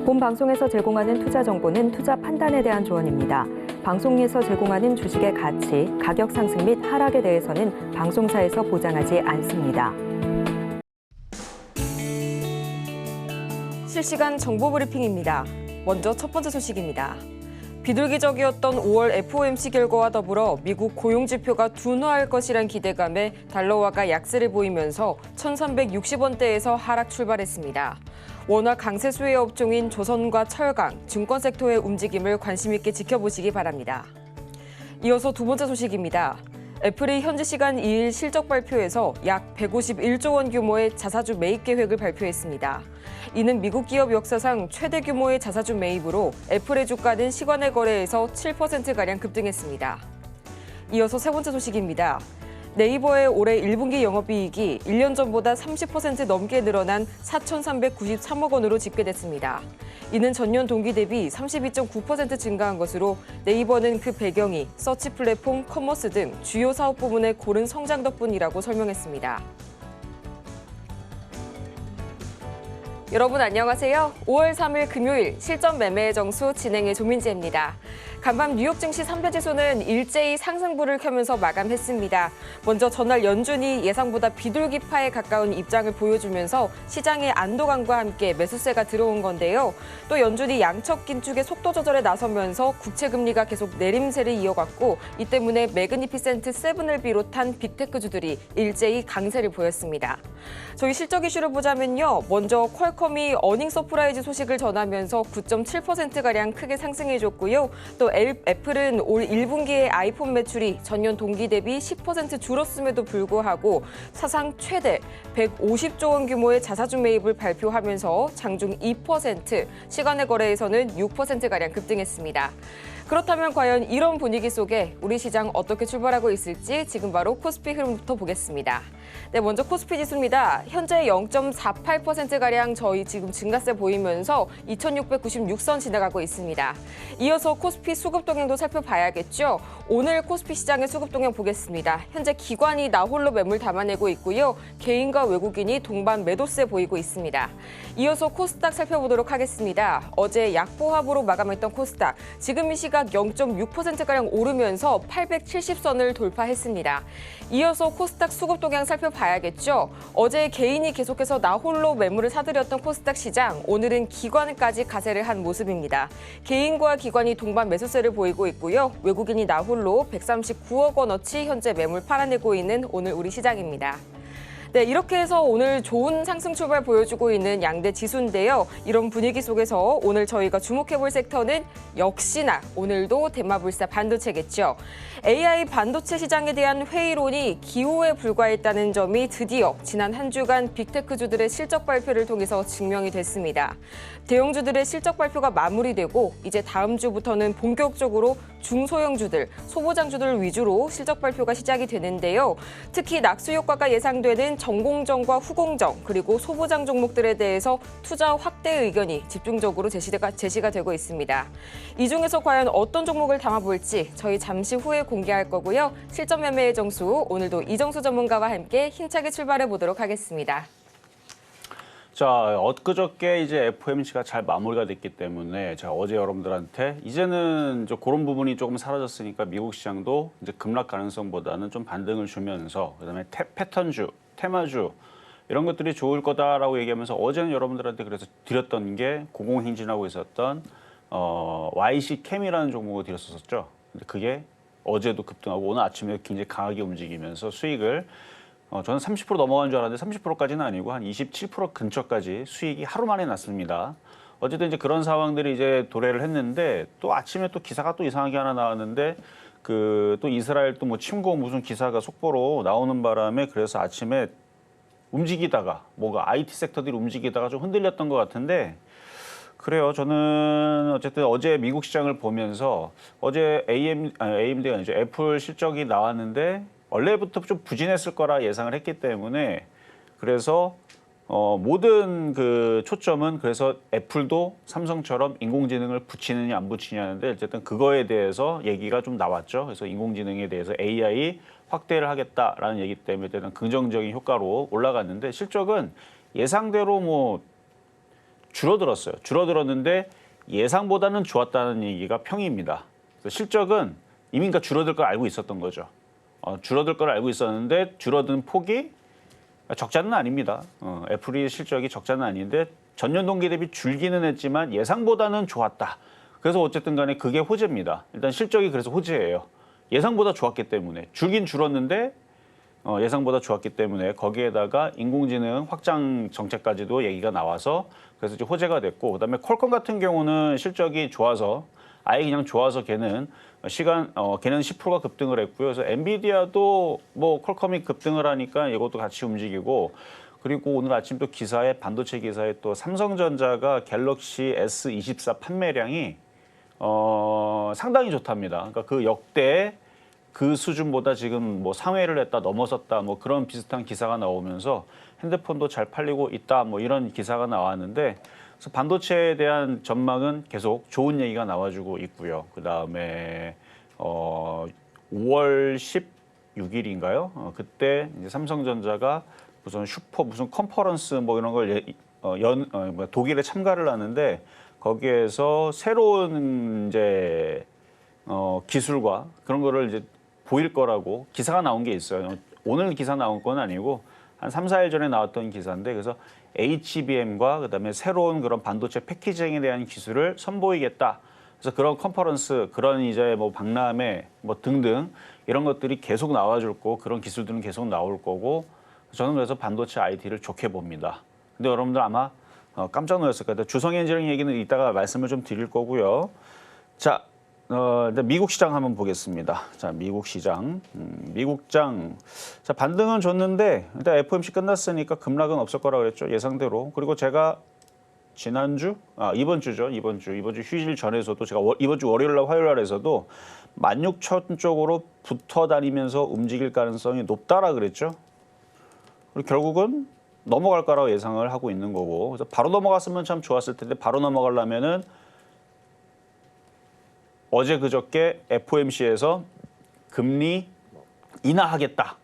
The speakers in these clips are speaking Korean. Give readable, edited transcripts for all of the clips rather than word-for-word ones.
본 방송에서 제공하는 투자 정보는 투자 판단에 대한 조언입니다. 방송에서 제공하는 주식의 가치, 가격 상승 및 하락에 대해서는 방송사에서 보장하지 않습니다. 실시간 정보 브리핑입니다. 먼저 첫 번째 소식입니다. 비둘기적이었던 5월 FOMC 결과와 더불어 미국 고용지표가 둔화할 것이란 기대감에 달러화가 약세를 보이면서 1,360원대에서 하락 출발했습니다. 원화 강세 수혜 업종인 조선과 철강, 증권 섹터의 움직임을 관심 있게 지켜보시기 바랍니다. 이어서 두 번째 소식입니다. 애플이 현지 시간 2일 실적 발표에서 약 151조 원 규모의 자사주 매입 계획을 발표했습니다. 이는 미국 기업 역사상 최대 규모의 자사주 매입으로 애플의 주가는 시간의 거래에서 7%가량 급등했습니다. 이어서 세 번째 소식입니다. 네이버의 올해 1분기 영업이익이 1년 전보다 30% 넘게 늘어난 4,393억 원으로 집계됐습니다. 이는 전년 동기 대비 32.9% 증가한 것으로 네이버는 그 배경이 서치 플랫폼, 커머스 등 주요 사업 부문의 고른 성장 덕분이라고 설명했습니다. 여러분 안녕하세요. 5월 3일 금요일 실전 매매의 정수 진행의 조민지입니다. 간밤 뉴욕 증시 3대 지수는 일제히 상승불을 켜면서 마감했습니다. 먼저 전날 연준이 예상보다 비둘기파에 가까운 입장을 보여주면서 시장의 안도감과 함께 매수세가 들어온 건데요. 또 연준이 양적 긴축의 속도 조절에 나서면서 국채 금리가 계속 내림세를 이어갔고 이 때문에 매그니피센트 7을 비롯한 빅테크주들이 일제히 강세를 보였습니다. 저희 실적 이슈를 보자면요. 먼저 퀄컴이 어닝 서프라이즈 소식을 전하면서 9.7%가량 크게 상승해줬고요. 또 애플은 올 1분기의 아이폰 매출이 전년 동기 대비 10% 줄었음에도 불구하고 사상 최대 150조 원 규모의 자사주 매입을 발표하면서 장중 2%, 시간의 거래에서는 6%가량 급등했습니다. 그렇다면 과연 이런 분위기 속에 우리 시장 어떻게 출발하고 있을지 지금 바로 코스피 흐름부터 보겠습니다. 네, 먼저 코스피 지수입니다. 현재 0.48%가량 저희 지금 증가세 보이면서 2,696선 지나가고 있습니다. 이어서 코스피 수급 동향도 살펴봐야겠죠. 오늘 코스피 시장의 수급 동향 보겠습니다. 현재 기관이 나홀로 매물 담아내고 있고요. 개인과 외국인이 동반 매도세 보이고 있습니다. 이어서 코스닥 살펴보도록 하겠습니다. 어제 약보합으로 마감했던 코스닥, 지금 이 시각 0.6%가량 오르면서 870선을 돌파했습니다. 이어서 코스닥 수급 동향 살펴봐야겠죠. 어제 개인이 계속해서 나홀로 매물을 사들였던 코스닥 시장, 오늘은 기관까지 가세를 한 모습입니다. 개인과 기관이 동반 매수세를 보이고 있고요. 외국인이 나홀로 139억 원어치 현재 매물 팔아내고 있는 오늘 우리 시장입니다. 네, 이렇게 해서 오늘 좋은 상승 출발 보여주고 있는 양대 지수인데요. 이런 분위기 속에서 오늘 저희가 주목해볼 섹터는 역시나 오늘도 대마불사 반도체겠죠. AI 반도체 시장에 대한 회의론이 기호에 불과했다는 점이 드디어 지난 한 주간 빅테크주들의 실적 발표를 통해서 증명이 됐습니다. 대형주들의 실적 발표가 마무리되고 이제 다음 주부터는 본격적으로 중소형주들, 소보장주들 위주로 실적 발표가 시작이 되는데요. 특히 낙수 효과가 예상되는 전공정과 후공정 그리고 소보장 종목들에 대해서 투자 확대 의견이 집중적으로 제시가 되고 있습니다. 이 중에서 과연 어떤 종목을 담아볼지 저희 잠시 후에 공개할 거고요. 실전 매매의 정수, 오늘도 이정수 전문가와 함께 힘차게 출발해 보도록 하겠습니다. 자, 엊그저께 이제 FOMC가 잘 마무리가 됐기 때문에 제가 어제 여러분들한테 이제는 이제 그런 부분이 조금 사라졌으니까 미국 시장도 이제 급락 가능성보다는 좀 반등을 주면서 그다음에 패턴주, 테마주 이런 것들이 좋을 거다라고 얘기하면서 어제는 여러분들한테 그래서 드렸던 게 고공행진하고 있었던 YC 캠이라는 종목을 드렸었죠. 근데 그게 어제도 급등하고 오늘 아침에 굉장히 강하게 움직이면서 수익을 저는 30% 넘어간 줄 알았는데 30%까지는 아니고 한 27% 근처까지 수익이 하루 만에 났습니다. 어쨌든 이제 그런 상황들이 이제 도래를 했는데 또 아침에 또 기사가 또 이상하게 하나 나왔는데 또 이스라엘 또 뭐 침공 무슨 기사가 속보로 나오는 바람에 그래서 아침에 움직이다가 뭐가 IT 섹터들이 움직이다가 좀 흔들렸던 것 같은데 그래요. 저는 어쨌든 어제 미국 시장을 보면서 어제 AMD가 아니죠. 애플 실적이 나왔는데 원래부터 좀 부진했을 거라 예상을 했기 때문에 그래서 모든 그 초점은 그래서 애플도 삼성처럼 인공지능을 붙이느냐 안 붙이냐는데 어쨌든 그거에 대해서 얘기가 좀 나왔죠. 그래서 인공지능에 대해서 AI 확대를 하겠다라는 얘기 때문에 일단 긍정적인 효과로 올라갔는데 실적은 예상대로 뭐 줄어들었어요. 줄어들었는데 예상보다는 좋았다는 얘기가 평입니다. 그래서 실적은 이미 그러니까 줄어들 걸 알고 있었던 거죠. 줄어들 걸 알고 있었는데 줄어든 폭이 적자는 아닙니다. 애플이 실적이 적자는 아닌데 전년 동기 대비 줄기는 했지만 예상보다는 좋았다. 그래서 어쨌든 간에 그게 호재입니다. 일단 실적이 그래서 호재예요. 예상보다 좋았기 때문에 줄긴 줄었는데 예상보다 좋았기 때문에 거기에다가 인공지능 확장 정책까지도 얘기가 나와서 그래서 이제 호재가 됐고 그다음에 퀄컴 같은 경우는 실적이 좋아서 아예 그냥 좋아서 걔는 걔는 10%가 급등을 했고요. 그래서 엔비디아도 뭐 퀄컴이 급등을 하니까 이것도 같이 움직이고 그리고 오늘 아침 또 기사에 반도체 기사에 또 삼성전자가 갤럭시 S24 판매량이 상당히 좋답니다. 그러니까 그 역대 그 수준보다 지금 뭐 상회를 했다 넘어섰다 뭐 그런 비슷한 기사가 나오면서 핸드폰도 잘 팔리고 있다 뭐 이런 기사가 나왔는데 그래서 반도체에 대한 전망은 계속 좋은 얘기가 나와주고 있고요. 그 다음에 5월 16일인가요? 그때 이제 삼성전자가 무슨 컨퍼런스 뭐 이런 걸 독일에 참가를 하는데 거기에서 새로운 이제 기술과 그런 거를 이제 보일 거라고 기사가 나온 게 있어요. 오늘 기사 나온 건 아니고 한 3, 4일 전에 나왔던 기사인데 그래서 HBM과 그다음에 새로운 그런 반도체 패키징에 대한 기술을 선보이겠다. 그래서 그런 컨퍼런스, 그런 이제 뭐 박람회 뭐 등등 이런 것들이 계속 나와줄 거고 그런 기술들은 계속 나올 거고 저는 그래서 반도체 IT를 좋게 봅니다. 근데 여러분들 아마 깜짝 놀랐을 거예요. 주성 엔지니어링 얘기는 이따가 말씀을 좀 드릴 거고요. 자, 미국 시장 한번 보겠습니다. 자, 미국 시장. 미국장. 자, 반등은 줬는데 일단 FOMC 끝났으니까 급락은 없을 거라고 그랬죠. 예상대로. 그리고 제가 지난주, 이번 주 휴일 전에서도 제가 이번 주 월요일 날 화요일 날에서도 16,000 쪽으로 붙어 다니면서 움직일 가능성이 높다라 그랬죠. 그리고 결국은 넘어갈 거라고 예상을 하고 있는 거고. 그래서 바로 넘어갔으면 참 좋았을 텐데 바로 넘어가려면은 어제 그저께 FOMC에서 금리 인하하겠다.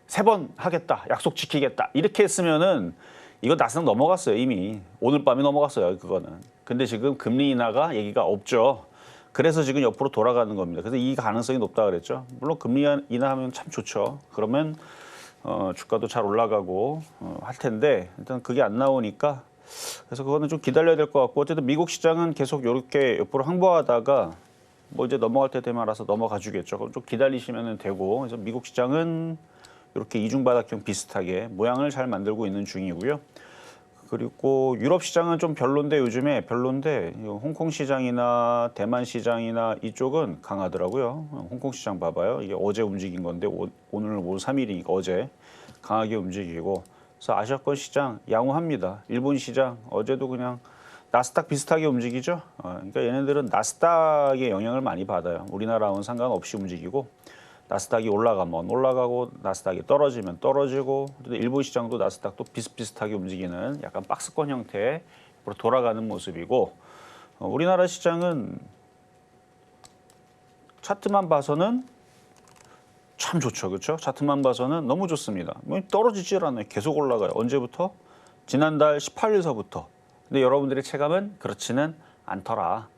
3번 하겠다. 약속 지키겠다. 이렇게 했으면은 이거 나스닥 넘어갔어요. 이미. 오늘 밤에 넘어갔어요. 그거는. 근데 지금 금리 인하가 얘기가 없죠. 그래서 지금 옆으로 돌아가는 겁니다. 그래서 이 가능성이 높다 그랬죠. 물론 금리 인하하면 참 좋죠. 그러면 주가도 잘 올라가고 할 텐데 일단 그게 안 나오니까 그래서 그거는 좀 기다려야 될 것 같고 어쨌든 미국 시장은 계속 이렇게 옆으로 항보하다가 뭐 이제 넘어갈 때 되면 알아서 넘어가 주겠죠. 그럼 좀 기다리시면 되고 그래서 미국 시장은 이렇게 이중바닥형 비슷하게 모양을 잘 만들고 있는 중이고요. 그리고 유럽 시장은 좀 별론데 요즘에 별론데 홍콩 시장이나 대만 시장이나 이쪽은 강하더라고요. 홍콩 시장 봐봐요. 이게 어제 움직인 건데 오늘 3일이니까 어제 강하게 움직이고 그래서 아시아권 시장 양호합니다. 일본 시장 어제도 그냥 나스닥 비슷하게 움직이죠. 그러니까 얘네들은 나스닥의 영향을 많이 받아요. 우리나라와는 상관없이 움직이고 나스닥이 올라가면 올라가고 나스닥이 떨어지면 떨어지고 일본 시장도 나스닥도 비슷비슷하게 움직이는 약간 박스권 형태의 돌아가는 모습이고 우리나라 시장은 차트만 봐서는 참 좋죠. 그렇죠? 차트만 봐서는 너무 좋습니다. 뭐 떨어지질 않아요. 계속 올라가요. 언제부터? 지난달 18일서부터. 근데 여러분들의 체감은 그렇지는 않더라.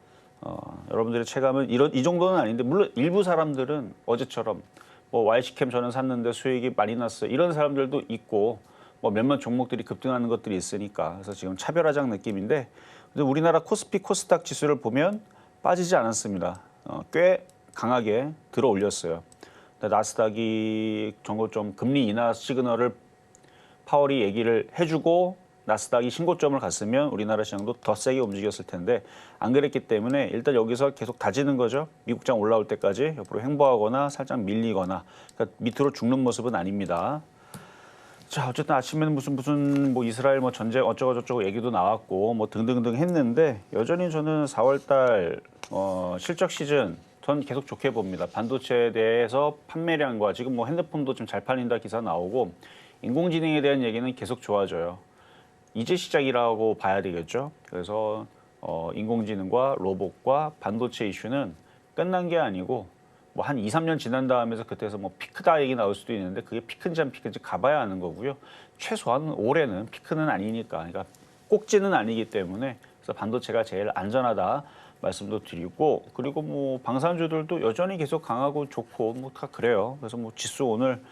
여러분들의 체감은 이 정도는 아닌데 물론 일부 사람들은 어제처럼 뭐 YC캠 저는 샀는데 수익이 많이 났어요. 이런 사람들도 있고 뭐 몇몇 종목들이 급등하는 것들이 있으니까 그래서 지금 차별화장 느낌인데 근데 우리나라 코스피 코스닥 지수를 보면 빠지지 않았습니다. 꽤 강하게 들어 올렸어요. 나스닥이 정말 좀 금리 인하 시그널을 파월이 얘기를 해주고 나스닥이 신고점을 갔으면 우리나라 시장도 더 세게 움직였을 텐데 안 그랬기 때문에 일단 여기서 계속 다지는 거죠. 미국장 올라올 때까지 옆으로 횡보하거나 살짝 밀리거나 그러니까 밑으로 죽는 모습은 아닙니다. 자 어쨌든 아침에는 무슨 뭐 이스라엘 뭐 전쟁 어쩌고 저쩌고 얘기도 나왔고 뭐 등등등 했는데 여전히 저는 4월달 실적 시즌 전 계속 좋게 봅니다. 반도체에 대해서 판매량과 지금 뭐 핸드폰도 좀 잘 팔린다 기사 나오고 인공지능에 대한 얘기는 계속 좋아져요. 이제 시작이라고 봐야 되겠죠. 그래서 인공지능과 로봇과 반도체 이슈는 끝난 게 아니고 뭐 한 2, 3년 지난 다음에서 그때서 뭐 피크다 얘기 나올 수도 있는데 그게 피크인지 안 피크인지 가봐야 하는 거고요. 최소한 올해는 피크는 아니니까 그러니까 꼭지는 아니기 때문에 그래서 반도체가 제일 안전하다 말씀도 드리고 그리고 뭐 방산주들도 여전히 계속 강하고 좋고 뭐 다 그래요. 그래서 뭐 지수 오늘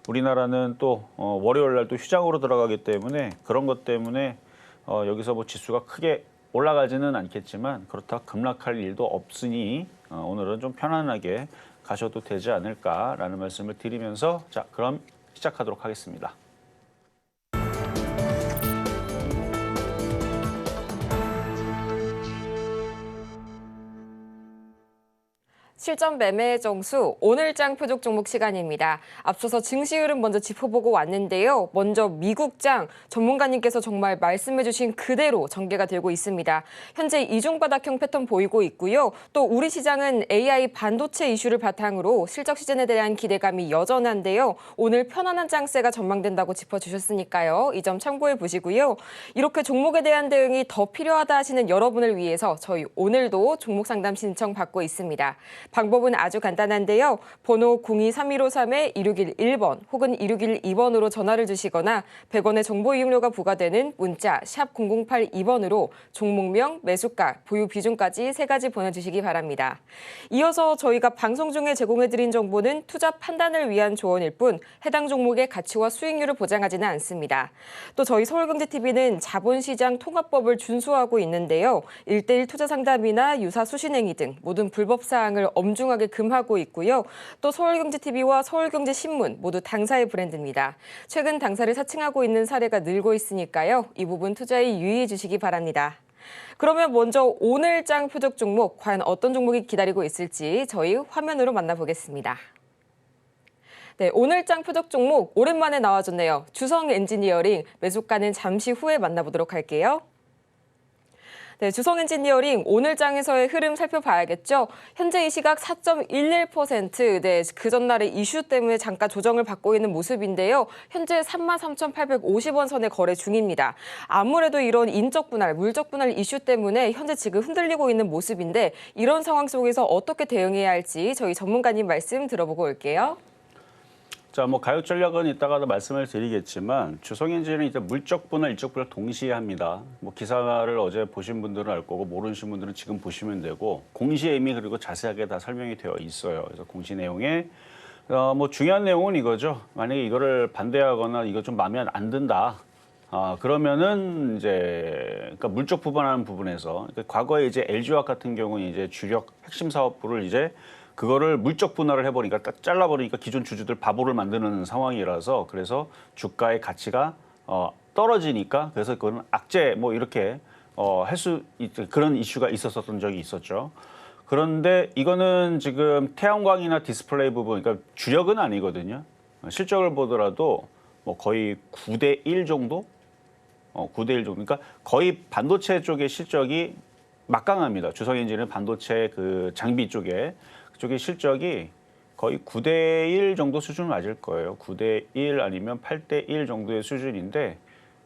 우리나라는 또 월요일 날 또 휴장으로 들어가기 때문에 그런 것 때문에 여기서 뭐 지수가 크게 올라가지는 않겠지만 그렇다고 급락할 일도 없으니 오늘은 좀 편안하게 가셔도 되지 않을까라는 말씀을 드리면서 자, 그럼 시작하도록 하겠습니다. 실전 매매 정수 오늘장 표적 종목 시간입니다. 앞서서 증시 흐름 먼저 짚어보고 왔는데요. 먼저 미국장 전문가님께서 정말 말씀해주신 그대로 전개가 되고 있습니다. 현재 이중바닥형 패턴 보이고 있고요. 또 우리 시장은 AI 반도체 이슈를 바탕으로 실적 시즌에 대한 기대감이 여전한데요. 오늘 편안한 장세가 전망된다고 짚어주셨으니까요. 이 점 참고해 보시고요. 이렇게 종목에 대한 대응이 더 필요하다 하시는 여러분을 위해서 저희 오늘도 종목 상담 신청 받고 있습니다. 방법은 아주 간단한데요. 번호 023153-2611번 혹은 2612번으로 전화를 주시거나 100원의 정보 이용료가 부과되는 문자 샵 0082번으로 종목명, 매수가, 보유 비중까지 3가지 보내주시기 바랍니다. 이어서 저희가 방송 중에 제공해드린 정보는 투자 판단을 위한 조언일 뿐 해당 종목의 가치와 수익률을 보장하지는 않습니다. 또 저희 서울경제TV는 자본시장 통합법을 준수하고 있는데요. 1:1 투자 상담이나 유사 수신행위 등 모든 불법 사항을 엄중하게 금하고 있고요. 또 서울경제TV와 서울경제신문 모두 당사의 브랜드입니다. 최근 당사를 사칭하고 있는 사례가 늘고 있으니까요. 이 부분 투자에 유의해 주시기 바랍니다. 그러면 먼저 오늘장 표적 종목, 과연 어떤 종목이 기다리고 있을지 저희 화면으로 만나보겠습니다. 네, 오늘장 표적 종목 오랜만에 나와줬네요. 주성 엔지니어링, 매수가는 잠시 후에 만나보도록 할게요. 네, 주성 엔지니어링 오늘 장에서의 흐름 살펴봐야겠죠. 현재 이 시각 4.11%, 네, 그 전날의 이슈 때문에 잠깐 조정을 받고 있는 모습인데요. 현재 33,850원 선에 거래 중입니다. 아무래도 이런 인적 분할, 물적 분할 이슈 때문에 현재 지금 흔들리고 있는 모습인데 이런 상황 속에서 어떻게 대응해야 할지 저희 전문가님 말씀 들어보고 올게요. 자, 뭐 가격 전략은 이따가도 말씀을 드리겠지만 주성엔진은 이제 물적 분할, 일적 분할 동시에 합니다. 뭐 기사를 어제 보신 분들은 알 거고 모르신 분들은 지금 보시면 되고 공시에 이미 그리고 자세하게 다 설명이 되어 있어요. 그래서 공시 내용에 뭐 중요한 내용은 이거죠. 만약에 이거를 반대하거나 이거 좀 마음에 안 든다. 그러면은 이제 그러니까 물적 부분하는 부분에서 그러니까 과거에 이제 LG화학 같은 경우는 이제 주력 핵심 사업부를 이제 그거를 물적 분할을 해버리니까 딱 잘라버리니까 기존 주주들 바보를 만드는 상황이라서 그래서 주가의 가치가 떨어지니까 그래서 그거는 악재 뭐 이렇게 할 수 그런 이슈가 있었던 적이 있었죠. 그런데 이거는 지금 태양광이나 디스플레이 부분, 그러니까 주력은 아니거든요. 실적을 보더라도 뭐 거의 9:1 정도, 9:1 정도. 그러니까 거의 반도체 쪽의 실적이 막강합니다. 주성엔진은 반도체 그 장비 쪽에. 그쪽의 실적이 거의 9:1 정도 수준 맞을 거예요. 9:1 아니면 8:1 정도의 수준인데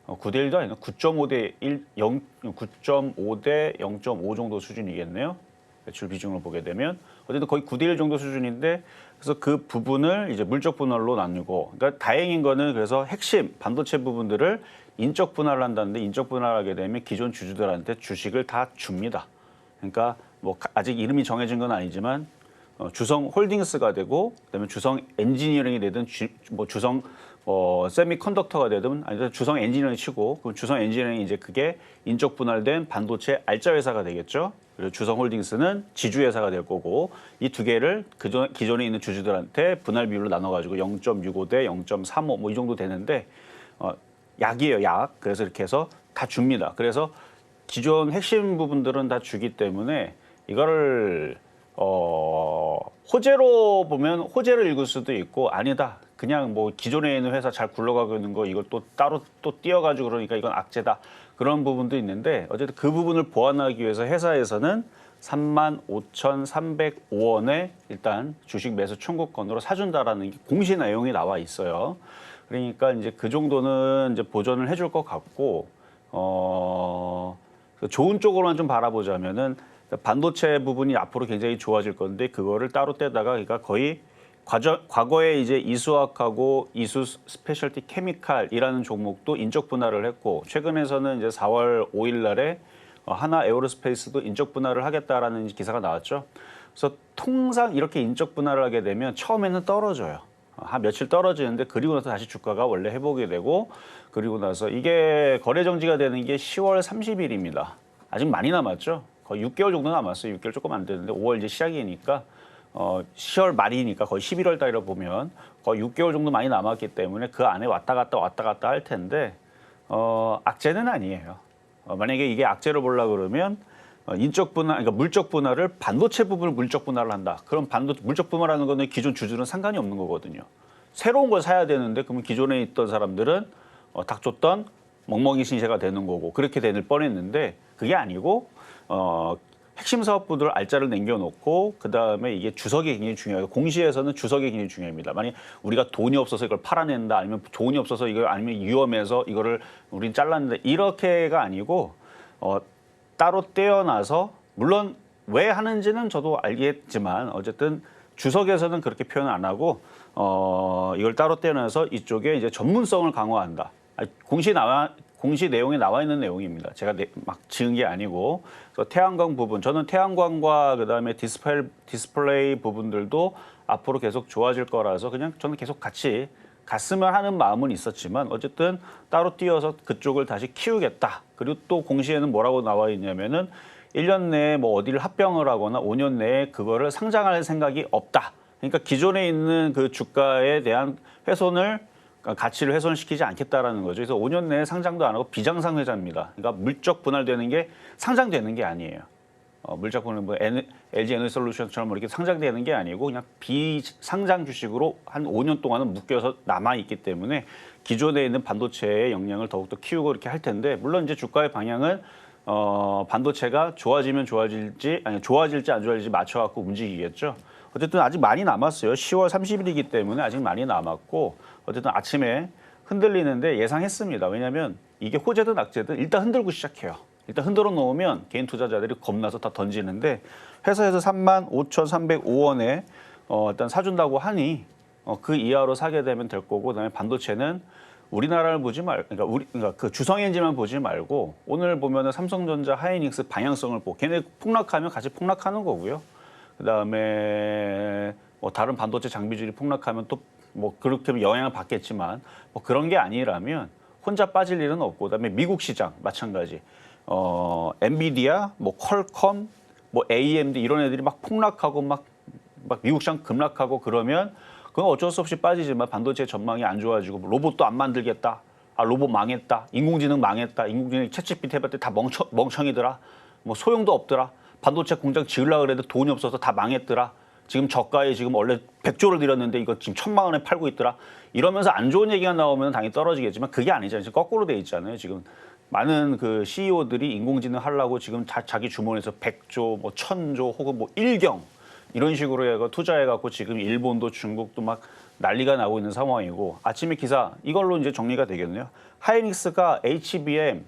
9:1도 아니고 9.5:1, 9.5대 0.5 정도 수준이겠네요. 매출 비중을 보게 되면 어쨌든 거의 9:1 정도 수준인데 그래서 그 부분을 이제 물적 분할로 나누고 그러니까 다행인 거는 그래서 핵심 반도체 부분들을 인적 분할을 한다는데 인적 분할하게 되면 기존 주주들한테 주식을 다 줍니다. 그러니까 뭐 아직 이름이 정해진 건 아니지만 주성 홀딩스가 되고 그다음에 주성 엔지니어링이 되든 뭐 주성 세미컨덕터가 되든 아니면 주성 엔지니어링 치고 그럼 주성 엔지니어링이 이제 그게 인적 분할된 반도체 알짜 회사가 되겠죠. 그리고 주성 홀딩스는 지주 회사가 될 거고 이 두 개를 기존에 있는 주주들한테 분할 비율로 나눠 가지고 0.65대 0.35 뭐 이 정도 되는데 약이에요, 약. 그래서 이렇게 해서 다 줍니다. 그래서 기존 핵심 부분들은 다 주기 때문에 이거를 호재로 보면 호재를 읽을 수도 있고 아니다. 그냥 뭐 기존에 있는 회사 잘 굴러가고 있는 거 이걸 또 따로 또 띄어가지고 그러니까 이건 악재다. 그런 부분도 있는데 어쨌든 그 부분을 보완하기 위해서 회사에서는 35,305원에 일단 주식 매수 청구권으로 사준다라는 공시 내용이 나와 있어요. 그러니까 이제 그 정도는 이제 보전을 해줄 것 같고 좋은 쪽으로만 좀 바라보자면은 반도체 부분이 앞으로 굉장히 좋아질 건데 그거를 따로 떼다가 그러니까 거의 과거에 이제 이수화학하고 이수 스페셜티 케미칼이라는 종목도 인적 분할을 했고 최근에서는 이제 4월 5일 날에 하나 에어로스페이스도 인적 분할을 하겠다라는 기사가 나왔죠. 그래서 통상 이렇게 인적 분할을 하게 되면 처음에는 떨어져요. 한 며칠 떨어지는데 그리고 나서 다시 주가가 원래 회복이 되고 그리고 나서 이게 거래 정지가 되는 게 10월 30일입니다. 아직 많이 남았죠. 거의 6개월 정도 남았어요. 6개월 조금 안 되는데 5월 이제 시작이니까 10월 말이니까 거의 11월 달이라 보면 거의 6개월 정도 많이 남았기 때문에 그 안에 왔다 갔다 할 텐데 악재는 아니에요. 만약에 이게 악재를 보려고 그러면 인적 분할, 그러니까 물적 분할을 반도체 부분을 물적 분할을 한다. 그럼 물적 분할하는 거는 기존 주주는 상관이 없는 거거든요. 새로운 걸 사야 되는데 그러면 기존에 있던 사람들은 닥쳤던 멍멍이 신세가 되는 거고 그렇게 될 뻔했는데 그게 아니고 핵심 사업부들 알짜를 남겨놓고 그다음에 이게 주석이 굉장히 중요해요. 공시에서는 주석이 굉장히 중요합니다. 만약 우리가 돈이 없어서 이걸 팔아낸다 아니면 돈이 없어서 이걸 아니면 위험해서 이거를 우린 잘랐는데 이렇게가 아니고 따로 떼어놔서 물론 왜 하는지는 저도 알겠지만 어쨌든 주석에서는 그렇게 표현 안 하고 이걸 따로 떼어놔서 이쪽에 이제 전문성을 강화한다. 공시 내용에 나와 있는 내용입니다. 제가 막 지은 게 아니고 그래서 태양광 부분 저는 태양광과 그다음에 디스플레이 부분들도 앞으로 계속 좋아질 거라서 그냥 저는 계속 같이 갔으면 하는 마음은 있었지만 어쨌든 따로 띄어서 그쪽을 다시 키우겠다. 그리고 또 공시에는 뭐라고 나와 있냐면은 1년 내에 뭐 어디를 합병을 하거나 5년 내에 그거를 상장할 생각이 없다. 그러니까 기존에 있는 그 주가에 대한 훼손을 가치를 훼손시키지 않겠다라는 거죠. 그래서 5년 내에 상장도 안 하고 비장상회자입니다. 그러니까 물적 분할되는 게 상장되는 게 아니에요. 물적 분할 뭐 LG 에너지솔루션처럼 이렇게 상장되는 게 아니고 그냥 비상장 주식으로 한 5년 동안은 묶여서 남아 있기 때문에 기존에 있는 반도체의 역량을 더욱더 키우고 이렇게 할 텐데 물론 이제 주가의 방향은 반도체가 좋아질지 안 좋아질지 맞춰갖고 움직이겠죠. 어쨌든 아직 많이 남았어요. 10월 30일이기 때문에 아직 많이 남았고 어쨌든 아침에 흔들리는데 예상했습니다. 왜냐하면 이게 호재든 악재든 일단 흔들고 시작해요. 일단 흔들어 놓으면 개인 투자자들이 겁나서 다 던지는데 회사에서 35,305원에 일단 사준다고 하니 그 이하로 사게 되면 될 거고 그다음에 반도체는 우리나라를 보지 그러니까 그 주성엔진만 보지 말고 오늘 보면은 삼성전자, 하이닉스 방향성을 보고 걔네 폭락하면 같이 폭락하는 거고요. 그다음에 뭐 다른 반도체 장비주들이 폭락하면 또 뭐 그렇게 영향을 받겠지만 뭐 그런 게 아니라면 혼자 빠질 일은 없고 그다음에 미국 시장 마찬가지. 엔비디아, 뭐 퀄컴, 뭐 AMD 이런 애들이 막 폭락하고 막 미국 시장 급락하고 그러면 그건 어쩔 수 없이 빠지지만 반도체 전망이 안 좋아지고 로봇도 안 만들겠다. 로봇 망했다. 인공지능 망했다. 인공지능 챗GPT 해봤더니 다 멍청이더라. 뭐 소용도 없더라. 반도체 공장 지으려고 그래도 돈이 없어서 다 망했더라. 지금 저가에 지금 원래 100조를 들였는데 이거 지금 1,000만 원에 팔고 있더라. 이러면서 안 좋은 얘기가 나오면 당연히 떨어지겠지만 그게 아니잖아요. 지금 거꾸로 돼 있잖아요. 지금 많은 그 CEO들이 인공지능 하려고 지금 자기 주머니에서 100조, 뭐 1,000조 혹은 뭐 1경 이런 식으로 해서 투자해갖고 지금 일본도 중국도 막 난리가 나고 있는 상황이고 아침에 기사 이걸로 이제 정리가 되겠네요. 하이닉스가 HBM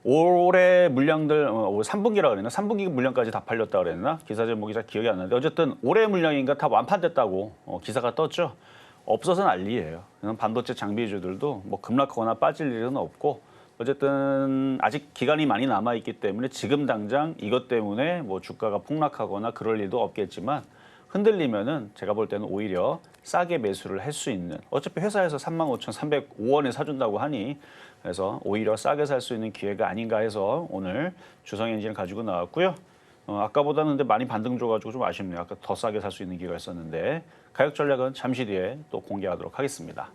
올해 물량들 3분기라 그랬나? 3분기 물량까지 다 팔렸다 그랬나? 기사 제목이 잘 기억이 안 나는데 어쨌든 올해 물량인가 다 완판됐다고 기사가 떴죠. 없어서 난리예요. 반도체 장비주들도 뭐 급락하거나 빠질 일은 없고 어쨌든 아직 기간이 많이 남아 있기 때문에 지금 당장 이것 때문에 뭐 주가가 폭락하거나 그럴 일도 없겠지만 흔들리면은 제가 볼 때는 오히려 싸게 매수를 할 수 있는 어차피 회사에서 35,305원에 사준다고 하니 그래서 오히려 싸게 살 수 있는 기회가 아닌가 해서 오늘 주성엔진을 가지고 나왔고요. 아까보다는 근데 많이 반등 줘가지고 좀 아쉽네요. 아까 더 싸게 살 수 있는 기회가 있었는데 가격 전략은 잠시 뒤에 또 공개하도록 하겠습니다.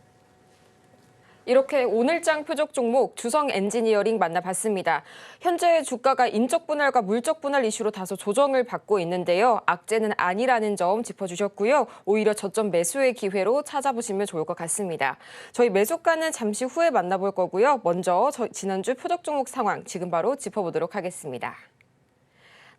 이렇게 오늘장 표적 종목 주성 엔지니어링 만나봤습니다. 현재 주가가 인적 분할과 물적 분할 이슈로 다소 조정을 받고 있는데요. 악재는 아니라는 점 짚어주셨고요. 오히려 저점 매수의 기회로 찾아보시면 좋을 것 같습니다. 저희 매수가는 잠시 후에 만나볼 거고요. 먼저 지난주 표적 종목 상황 지금 바로 짚어보도록 하겠습니다.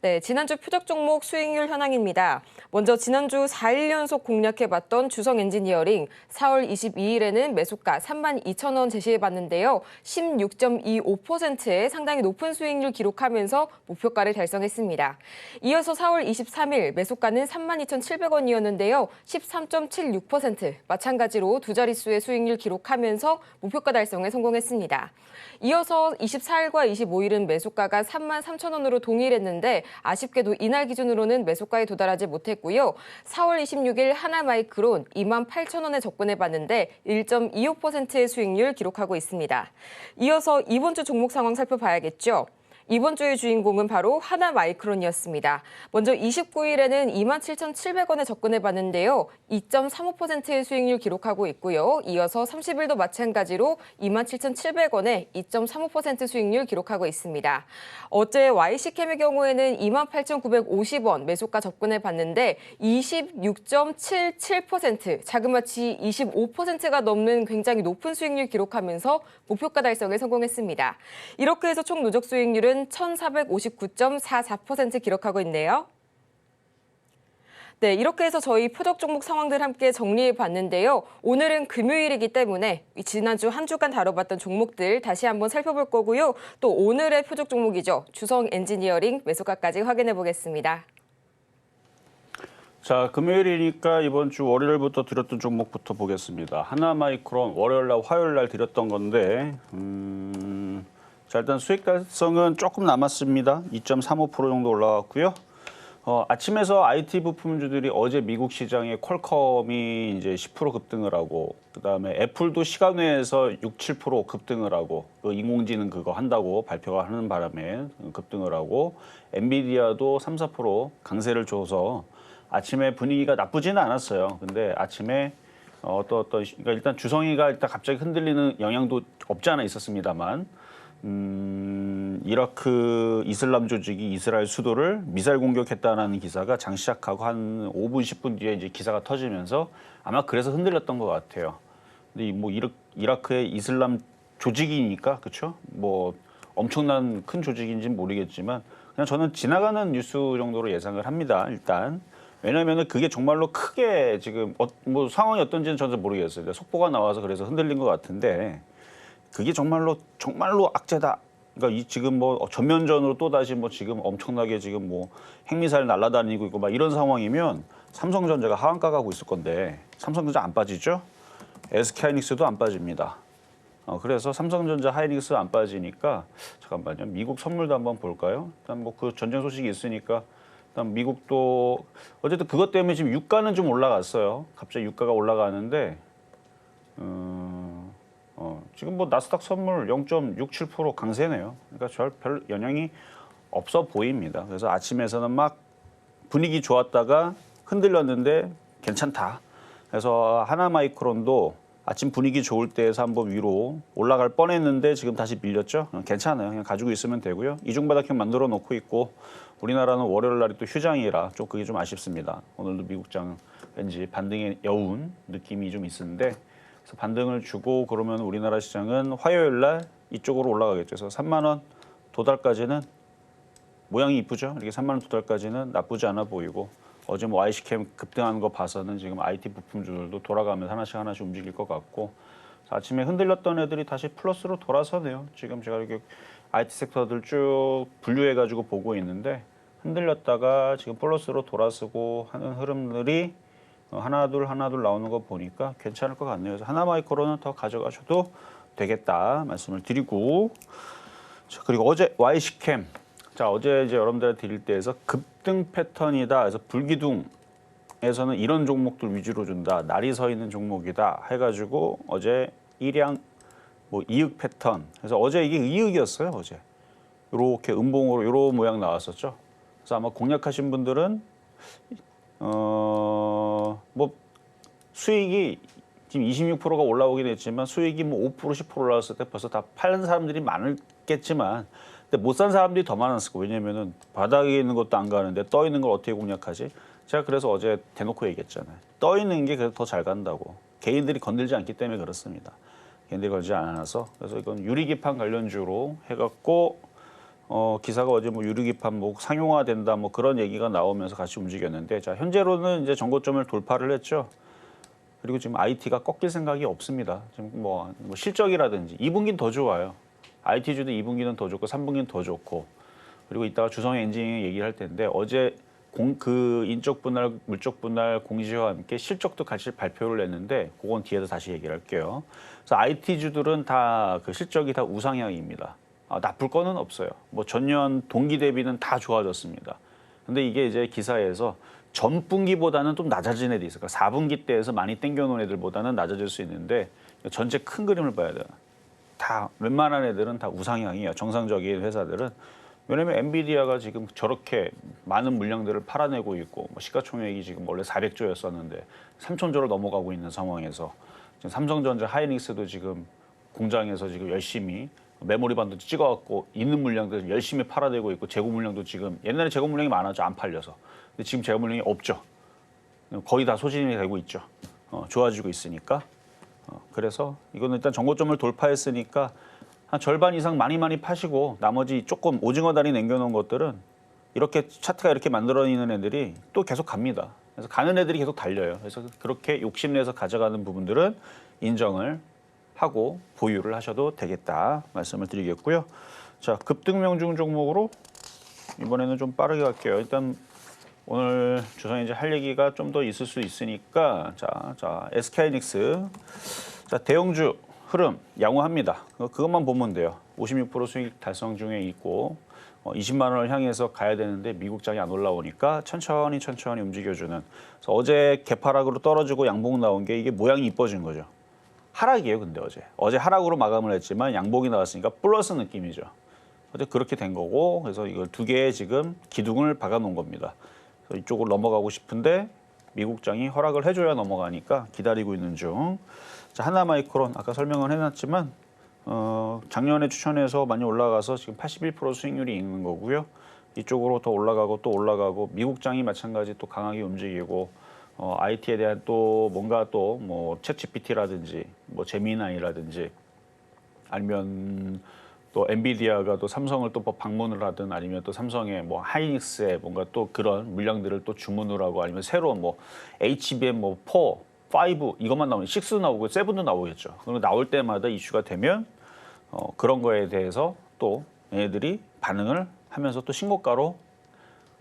네, 지난주 표적 종목 수익률 현황입니다. 먼저 지난주 4일 연속 공략해봤던 주성 엔지니어링 4월 22일에는 매수가 32,000원 제시해봤는데요. 16.25%의 상당히 높은 수익률 기록하면서 목표가를 달성했습니다. 이어서 4월 23일 매수가는 32,700원이었는데요. 13.76% 마찬가지로 두 자릿수의 수익률 기록하면서 목표가 달성에 성공했습니다. 이어서 24일과 25일은 매수가가 33,000원으로 동일했는데 아쉽게도 이날 기준으로는 매수가에 도달하지 못했고요. 4월 26일 하나마이크론 28,000원에 접근해봤는데 1.25%의 수익률 기록하고 있습니다. 이어서 이번 주 종목 상황 살펴봐야겠죠. 이번 주의 주인공은 바로 하나마이크론이었습니다. 먼저 29일에는 27,700원에 접근해봤는데요. 2.35%의 수익률 기록하고 있고요. 이어서 30일도 마찬가지로 27,700원에 2.35% 수익률 기록하고 있습니다. 어제 YC캠의 경우에는 28,950원 매수가 접근해봤는데 26.77%, 자그마치 25%가 넘는 굉장히 높은 수익률 기록하면서 목표가 달성에 성공했습니다. 이렇게 해서 총 누적 수익률은 1,459.44% 기록하고 있네요. 네, 이렇게 해서 저희 표적 종목 상황들 함께 정리해 봤는데요. 오늘은 금요일이기 때문에 지난주 한 주간 다뤄봤던 종목들 다시 한번 살펴볼 거고요. 또 오늘의 표적 종목이죠. 주성 엔지니어링 매수가까지 확인해 보겠습니다. 자, 금요일이니까 이번 주 월요일부터 드렸던 종목부터 보겠습니다. 하나마이크론 월요일날 화요일날 드렸던 건데 자, 일단 수익 달성은 조금 남았습니다. 2.35% 정도 올라갔고요. 아침에서 IT 부품주들이 어제 미국 시장에 퀄컴이 이제 10% 급등을 하고, 그다음에 애플도 시간외에서 6, 7% 급등을 하고, 그 인공지능 그거 한다고 발표가 하는 바람에 급등을 하고, 엔비디아도 3, 4% 강세를 줘서 아침에 분위기가 나쁘지는 않았어요. 근데 아침에 그러니까 일단 주성이가 일단 갑자기 흔들리는 영향도 없지 않아 있었습니다만, 이라크 이슬람 조직이 이스라엘 수도를 미사일 공격했다는 기사가 장 시작하고 한 5분, 10분 뒤에 이제 기사가 터지면서 아마 그래서 흔들렸던 것 같아요. 근데 뭐 이라크의 이슬람 조직이니까 그렇죠? 뭐 엄청난 큰 조직인지는 모르겠지만 그냥 저는 지나가는 뉴스 정도로 예상을 합니다. 일단. 왜냐하면 그게 정말로 크게 지금 뭐 상황이 어떤지는 저는 모르겠어요. 속보가 나와서 그래서 흔들린 것 같은데 그게 정말로 악재다. 그러니까 지금 뭐 전면전으로 또 다시 뭐 지금 엄청나게 지금 뭐 핵미사일 날아다니고 있고 막 이런 상황이면 삼성전자가 하한가 가고 있을 건데 삼성전자 안 빠지죠? SK하이닉스도 안 빠집니다. 그래서 삼성전자, 하이닉스 안 빠지니까 잠깐만요. 미국 선물도 한번 볼까요? 일단 뭐 그 전쟁 소식이 있으니까 일단 미국도 어쨌든 그것 때문에 지금 유가는 좀 올라갔어요. 갑자기 유가가 올라가는데 지금 뭐 나스닥 선물 0.67% 강세네요. 그러니까 별 영향이 없어 보입니다. 그래서 아침에서는 막 분위기 좋았다가 흔들렸는데 괜찮다. 그래서 하나마이크론도 아침 분위기 좋을 때에서 한번 위로 올라갈 뻔했는데 지금 다시 밀렸죠. 괜찮아요. 그냥 가지고 있으면 되고요. 이중바닥형 만들어 놓고 있고 우리나라는 월요일 날이 또 휴장이라 좀 그게 좀 아쉽습니다. 오늘도 미국장 왠지 반등의 여운 느낌이 좀 있는데 그래서 반등을 주고 그러면 우리나라 시장은 화요일 날 이쪽으로 올라가겠죠. 그래서 3만 원 도달까지는 모양이 이쁘죠. 이렇게 3만 원 도달까지는 나쁘지 않아 보이고 어제 뭐 YC캠 급등하는 거 봐서는 지금 IT 부품주들도 돌아가면서 하나씩 움직일 것 같고 아침에 흔들렸던 애들이 다시 플러스로 돌아서네요. 지금 제가 이렇게 IT 섹터들 쭉 분류해가지고 보고 있는데 흔들렸다가 지금 플러스로 돌아서고 하는 흐름들이 하나둘 나오는 거 보니까 괜찮을 것 같네요. 그래서 하나마이크로는 더 가져가셔도 되겠다 말씀을 드리고 자, 그리고 어제 YC캠 자 어제 이제 여러분들한테 드릴 때에서 급등 패턴이다. 그래서 불기둥에서는 이런 종목들 위주로 준다. 날이 서 있는 종목이다. 해가지고 어제 일양 뭐 이익 패턴. 그래서 어제 이게 이익이었어요. 어제 이렇게 음봉으로 이런 모양 나왔었죠. 그래서 아마 공략하신 분들은 뭐 수익이 지금 26%가 올라오긴 했지만 수익이 뭐 5% 10% 올라왔을 때 벌써 다 파는 사람들이 많겠지만 근데 못 산 사람들이 더 많았을 거예요. 왜냐면은 바닥에 있는 것도 안 가는데 떠 있는 걸 어떻게 공략하지? 제가 그래서 어제 대놓고 얘기했잖아요. 떠 있는 게 그래도 더 잘 간다고. 개인들이 건들지 않기 때문에 그렇습니다. 개인들이 건들지 않아서 그래서 이건 유리기판 관련주로 해갖고 기사가 어제 뭐 유리기판 뭐 상용화된다 뭐 그런 얘기가 나오면서 같이 움직였는데 자 현재로는 이제 전고점을 돌파를 했죠. 그리고 지금 IT가 꺾일 생각이 없습니다. 지금 뭐 실적이라든지 2분기는 더 좋아요. IT주도 2분기는 더 좋고 3분기는 더 좋고 그리고 이따가 주성 엔지니어링 얘기를 할 텐데 어제 그 인적 분할, 물적 분할 공시와 함께 실적도 같이 발표를 했는데 그건 뒤에서 다시 얘기를 할게요. 그래서 IT주들은 다 그 실적이 다 우상향입니다. 나쁠 거는 없어요. 뭐 전년 동기 대비는 다 좋아졌습니다. 근데 이게 이제 기사에서 전분기보다는 좀 낮아진 애들이 있어요. 그러니까 4분기 때에서 많이 땡겨놓은 애들보다는 낮아질 수 있는데 전체 큰 그림을 봐야 돼요. 다 웬만한 애들은 다 우상향이에요. 정상적인 회사들은. 왜냐면 엔비디아가 지금 저렇게 많은 물량들을 팔아내고 있고 뭐 시가총액이 지금 원래 400조였었는데 3,000조를 넘어가고 있는 상황에서 지금 삼성전자, 하이닉스도 지금 공장에서 지금 열심히 메모리 반도 찍어갖고 있는 물량들 열심히 팔아내고 있고 재고 물량도 지금 옛날에 재고 물량이 많았죠. 안 팔려서. 근데 지금 재고 물량이 없죠. 거의 다 소진이 되고 있죠. 좋아지고 있으니까. 그래서 이거는 일단 정고점을 돌파했으니까 한 절반 이상 많이 파시고 나머지 조금 오징어 다리 남겨놓은 것들은 이렇게 차트가 이렇게 만들어지는 애들이 또 계속 갑니다. 그래서 가는 애들이 계속 달려요. 그래서 그렇게 욕심내서 가져가는 부분들은 인정을 하고 보유를 하셔도 되겠다 말씀을 드리겠고요. 자, 급등 명중 종목으로 이번에는 좀 빠르게 갈게요. 일단 오늘 주성이 이제 할 얘기가 좀 더 있을 수 있으니까 자 SK하이닉스 자 대형주 흐름 양호합니다. 그것만 보면 돼요. 56% 수익 달성 중에 있고 20만 원을 향해서 가야 되는데 미국장이 안 올라오니까 천천히 움직여주는. 그래서 어제 개파락으로 떨어지고 양봉 나온 게 이게 모양이 이뻐진 거죠. 하락이에요. 근데 어제 하락으로 마감을 했지만 양봉이 나왔으니까 플러스 느낌이죠. 어제 그렇게 된 거고 그래서 이걸 두 개의 지금 기둥을 박아놓은 겁니다. 그래서 이쪽으로 넘어가고 싶은데 미국장이 허락을 해줘야 넘어가니까 기다리고 있는 중. 자, 하나마이크론 아까 설명을 해놨지만 작년에 추천해서 많이 올라가서 지금 81% 수익률이 있는 거고요. 이쪽으로 더 올라가고 또 올라가고 미국장이 마찬가지 또 강하게 움직이고 IT에 대한 또 뭔가 또 뭐 챗GPT라든지 뭐 제미나이라든지 아니면 또 엔비디아가 또 삼성을 또 방문을 하든 아니면 또 삼성의 뭐 하이닉스에 뭔가 또 그런 물량들을 또 주문을 하고 아니면 새로운 뭐 HBM 뭐 4, 5 이것만 나오면 6도 나오고 7도 나오겠죠. 그리고 나올 때마다 이슈가 되면 그런 거에 대해서 또 얘네들이 반응을 하면서 또 신고가로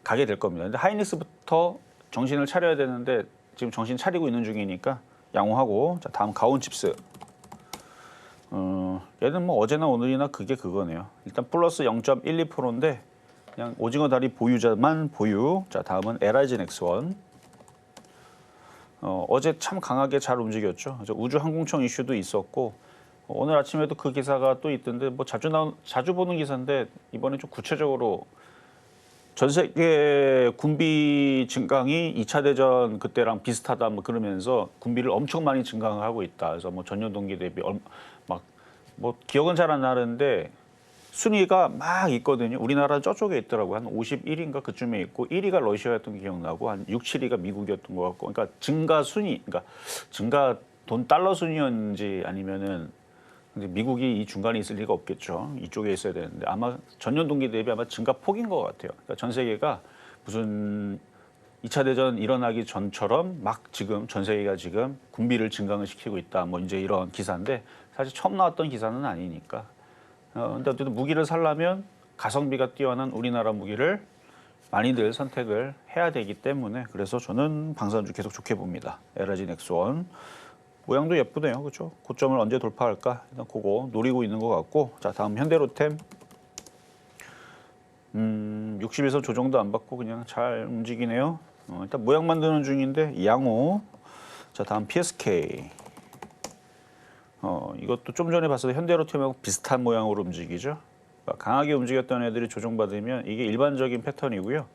가게 될 겁니다. 근데 하이닉스부터 정신을 차려야 되는데 지금 정신 차리고 있는 중이니까 양호하고. 자, 다음 가온칩스. 얘는 뭐 어제나 오늘이나 그게 그거네요. 일단 플러스 0.12%인데 그냥 오징어 다리 보유자만 보유. 자, 다음은 LIG 넥스원. 어제 참 강하게 잘 움직였죠. 우주항공청 이슈도 있었고 오늘 아침에도 그 기사가 또 있던데 뭐 자주 보는 기사인데 이번에 좀 구체적으로 전 세계 군비 증강이 2차 대전 그때랑 비슷하다 뭐 그러면서 군비를 엄청 많이 증강하고 있다. 그래서 뭐 전년 동기 대비 막 뭐 기억은 잘 안 나는데 순위가 막 있거든요. 우리나라 저쪽에 있더라고요. 한 51인가 그쯤에 있고 1위가 러시아였던 게 기억나고 한 6, 7위가 미국이었던 것 같고. 그러니까 증가 순위, 그러니까 증가 돈 달러 순위였는지 아니면은 근데 미국이 이 중간에 있을 리가 없겠죠. 이쪽에 있어야 되는데 아마 전년 동기 대비 아마 증가 폭인 것 같아요. 그러니까 전 세계가 무슨 2차 대전 일어나기 전처럼 막 지금 전 세계가 지금 군비를 증강을 시키고 있다. 뭐 이제 이런 기사인데 사실 처음 나왔던 기사는 아니니까. 근데 어쨌든 무기를 살려면 가성비가 뛰어난 우리나라 무기를 많이들 선택을 해야 되기 때문에 그래서 저는 방산주 계속 좋게 봅니다. LIG 넥스원. 모양도 예쁘네요. 그렇죠? 고점을 언제 돌파할까? 일단 그거 노리고 있는 것 같고. 자, 다음 현대로템. 60에서 조정도 안 받고 그냥 잘 움직이네요. 일단 모양 만드는 중인데 양호. 자, 다음 PSK. 이것도 좀 전에 봤을 때 현대로템하고 비슷한 모양으로 움직이죠. 그러니까 강하게 움직였던 애들이 조정받으면 이게 일반적인 패턴이고요.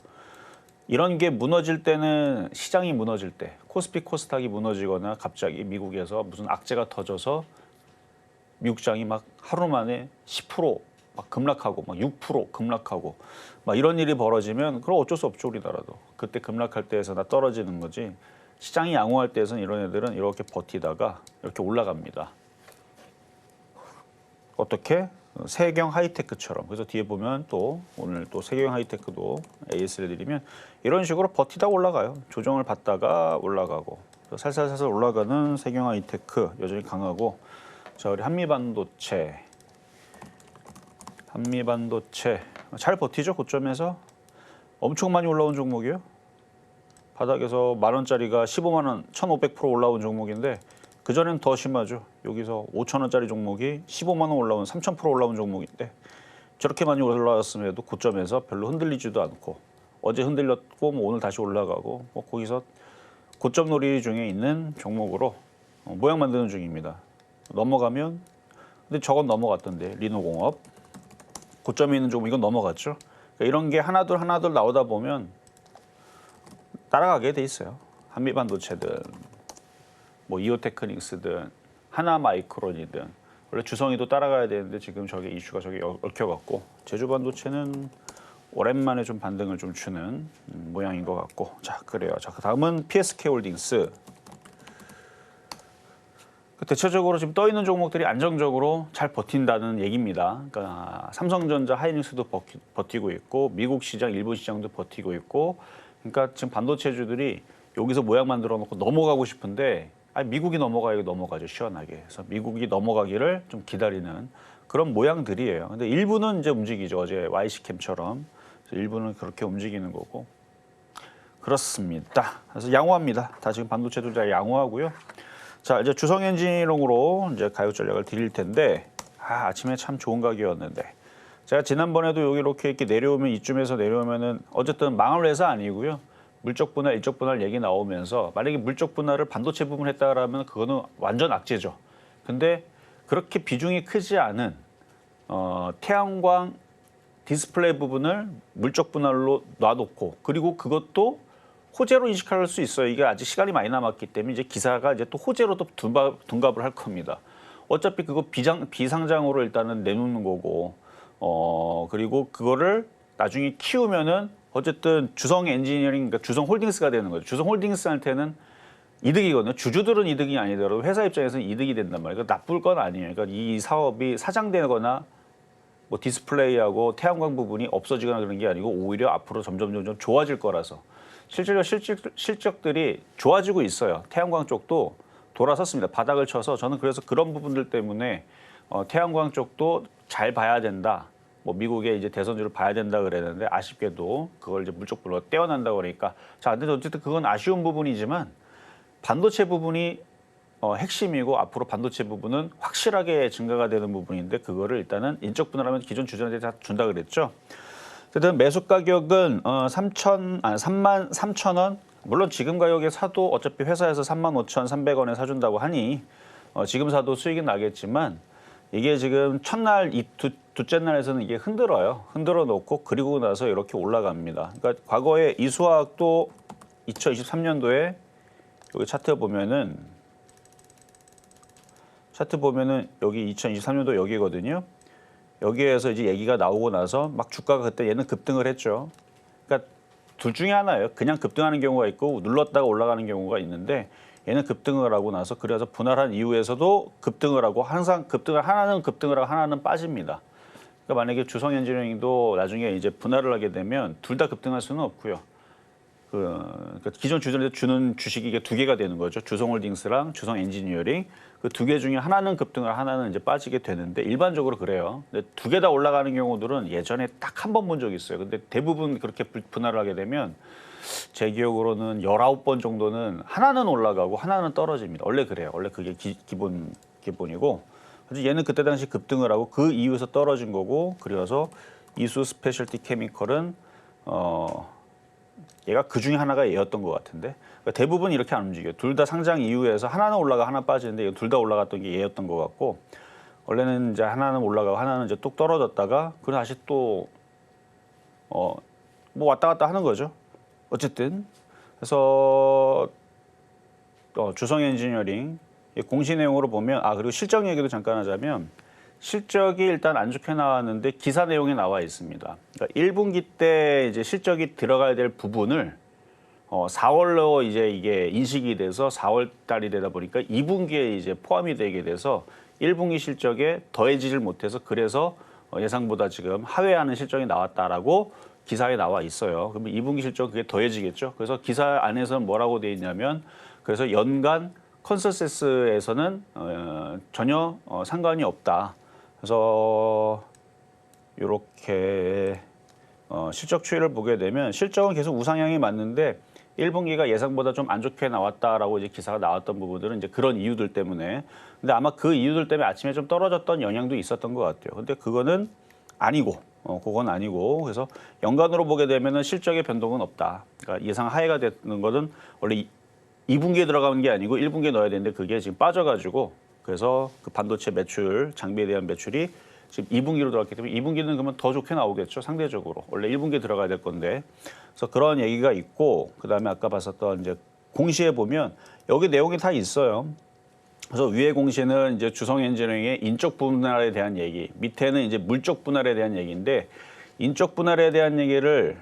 이런 게 무너질 때는 시장이 무너질 때 코스피 코스닥이 무너지거나 갑자기 미국에서 무슨 악재가 터져서 미국장이 막 하루 만에 10% 막 급락하고 막 6% 급락하고 막 이런 일이 벌어지면 그럼 어쩔 수 없죠. 우리나라도 그때 급락할 때에서 나 떨어지는 거지. 시장이 양호할 때에서는 이런 애들은 이렇게 버티다가 이렇게 올라갑니다. 어떻게? 세경 하이테크처럼 그래서 뒤에 보면 또 오늘 또 세경 하이테크도 AS를 드리면 이런 식으로 버티다 올라가요. 조정을 받다가 올라가고 살살살살 올라가는 세경 하이테크 여전히 강하고 자 우리 한미반도체 잘 버티죠. 고점에서 엄청 많이 올라온 종목이에요. 바닥에서 10,000원짜리가 15만 원, 1,500% 올라온 종목인데 그전엔 더 심하죠. 여기서 5,000원짜리 종목이 15만 원 올라온 3,000% 올라온 종목인데 저렇게 많이 올라왔음에도 고점에서 별로 흔들리지도 않고 어제 흔들렸고 뭐 오늘 다시 올라가고 뭐 거기서 고점 놀이 중에 있는 종목으로 모양 만드는 중입니다. 넘어가면 근데 저건 넘어갔던데 리노공업 고점에 있는 종목 이건 넘어갔죠. 그러니까 이런 게 하나둘 나오다 보면 따라가게 돼 있어요. 한미반도체든 뭐 이오테크닉스든 하나마이크론이든 원래 주성이도 따라가야 되는데 지금 저게 이슈가 저게 얽혀갖고 제주반도체는 오랜만에 좀 반등을 좀 주는 모양인 것 같고 자 그래요. 자 그다음은 PSK홀딩스 대체적으로 지금 떠 있는 종목들이 안정적으로 잘 버틴다는 얘기입니다. 그러니까 삼성전자, 하이닉스도 버티고 있고 미국 시장, 일본 시장도 버티고 있고 그러니까 지금 반도체주들이 여기서 모양 만들어 놓고 넘어가고 싶은데 미국이 넘어가죠 시원하게. 그래서 미국이 넘어가기를 좀 기다리는 그런 모양들이에요. 근데 일부는 이제 움직이죠. 어제 YC캠처럼 일부는 그렇게 움직이는 거고 그렇습니다. 그래서 양호합니다. 다 지금 반도체도 다 양호하고요. 자 이제 주성엔지니어링으로 이제 가격 전략을 드릴 텐데 아침에 참 좋은 가격이었는데 제가 지난번에도 여기 이렇게 내려오면 이쯤에서 내려오면은 어쨌든 망할 회사 아니고요. 물적 분할, 일적 분할 얘기 나오면서 만약에 물적 분할을 반도체 부분 했다 그러면 그거는 완전 악재죠. 근데 그렇게 비중이 크지 않은 태양광 디스플레이 부분을 물적 분할로 놔놓고 그리고 그것도 호재로 인식할 수 있어요. 이게 아직 시간이 많이 남았기 때문에 이제 기사가 이제 또 호재로 또 둔갑을 할 겁니다. 어차피 그거 비상장으로 일단은 내놓는 거고 그리고 그거를 나중에 키우면은 어쨌든 주성 엔지니어링, 그러니까 주성 홀딩스가 되는 거죠. 주성 홀딩스한테는 이득이거든요. 주주들은 이득이 아니더라도 회사 입장에서는 이득이 된단 말이에요. 그러니까 나쁠 건 아니에요. 그러니까 이 사업이 사장되거나 뭐 디스플레이하고 태양광 부분이 없어지거나 그런 게 아니고 오히려 앞으로 점점 좋아질 거라서 실제로 실적들이 좋아지고 있어요. 태양광 쪽도 돌아섰습니다. 바닥을 쳐서 저는 그래서 그런 부분들 때문에 태양광 쪽도 잘 봐야 된다. 뭐 미국의 이제 대선주를 봐야 된다 그랬는데 아쉽게도 그걸 이제 물적 분할로 떼어난다 그러니까 자 근데 어쨌든 그건 아쉬운 부분이지만 반도체 부분이 핵심이고 앞으로 반도체 부분은 확실하게 증가가 되는 부분인데 그거를 일단은 인적 분할하면 기존 주전한테 다 준다 그랬죠. 어쨌든 매수 가격은 33,000원. 물론 지금 가격에 사도 어차피 회사에서 35,300원에 사준다고 하니 지금 사도 수익이 나겠지만 이게 지금 첫날 이 둘째 날에서는 이게 흔들어 놓고 그리고 나서 이렇게 올라갑니다. 그러니까 과거에 이수화학도 2023년도에 여기 차트 보면은 여기 2023년도 여기거든요. 여기에서 이제 얘기가 나오고 나서 막 주가가 그때 얘는 급등을 했죠. 그러니까 둘 중에 하나예요. 그냥 급등하는 경우가 있고 눌렀다가 올라가는 경우가 있는데 얘는 급등을 하고 나서 그래서 분할한 이후에서도 급등을 하고 항상 하나는 급등을 하고 하나는 빠집니다. 그러니까 만약에 주성 엔지니어링도 나중에 이제 분할을 하게 되면 둘 다 급등할 수는 없고요. 그러니까 기존 주전한테 주는 주식이 이게 두 개가 되는 거죠. 주성홀딩스랑 주성 엔지니어링 그 두 개 중에 하나는 급등을 하나는 이제 빠지게 되는데 일반적으로 그래요. 근데 두 개 다 올라가는 경우들은 예전에 딱 한 번 본 적이 있어요. 근데 대부분 그렇게 분할을 하게 되면 제 기억으로는 19번 정도는 하나는 올라가고 하나는 떨어집니다. 원래 그래요. 원래 그게 기본이고 얘는 그때 당시 급등을 하고 그 이후에서 떨어진 거고 그래서 이수 스페셜티 케미컬은 얘가 그 중에 하나가 얘였던 것 같은데 그러니까 대부분 이렇게 안 움직여요. 둘 다 상장 이후에서 하나는 올라가 하나 빠지는데 둘 다 올라갔던 게 얘였던 것 같고 원래는 이제 하나는 올라가고 하나는 이제 뚝 떨어졌다가 그리고 다시 또 뭐 왔다 갔다 하는 거죠. 어쨌든 그래서 주성 엔지니어링 공시 내용으로 보면 그리고 실적 얘기도 잠깐 하자면 실적이 일단 안 좋게 나왔는데 기사 내용에 나와 있습니다. 그러니까 1분기 때 이제 실적이 들어가야 될 부분을 4월로 이제 이게 인식이 돼서 4월 달이 되다 보니까 2분기에 이제 포함이 되게 돼서 1분기 실적에 더해지질 못해서 그래서 예상보다 지금 하회하는 실적이 나왔다라고 기사에 나와 있어요. 그러면 2분기 실적 그게 더해지겠죠. 그래서 기사 안에서는 뭐라고 돼 있냐면 그래서 연간 컨센서스에서는 전혀 상관이 없다. 그래서 이렇게 실적 추이를 보게 되면 실적은 계속 우상향이 맞는데 1분기가 예상보다 좀 안 좋게 나왔다라고 이제 기사가 나왔던 부분들은 이제 그런 이유들 때문에. 근데 아마 그 이유들 때문에 아침에 좀 떨어졌던 영향도 있었던 것 같아요. 근데 그거는 아니고, 그건 아니고. 그래서 연간으로 보게 되면은 실적의 변동은 없다. 그러니까 예상 하회가 되는 거는 원래 2분기에 들어가는 게 아니고 1분기에 넣어야 되는데 그게 지금 빠져가지고 그래서 그 반도체 매출, 장비에 대한 매출이 지금 2분기로 들어갔기 때문에 2분기는 그러면 더 좋게 나오겠죠. 상대적으로. 원래 1분기에 들어가야 될 건데. 그래서 그런 얘기가 있고 그다음에 아까 봤었던 이제 공시에 보면 여기 내용이 다 있어요. 그래서 위에 공시는 이제 주성엔지니어링의 인적 분할에 대한 얘기, 밑에는 이제 물적 분할에 대한 얘기인데 인적 분할에 대한 얘기를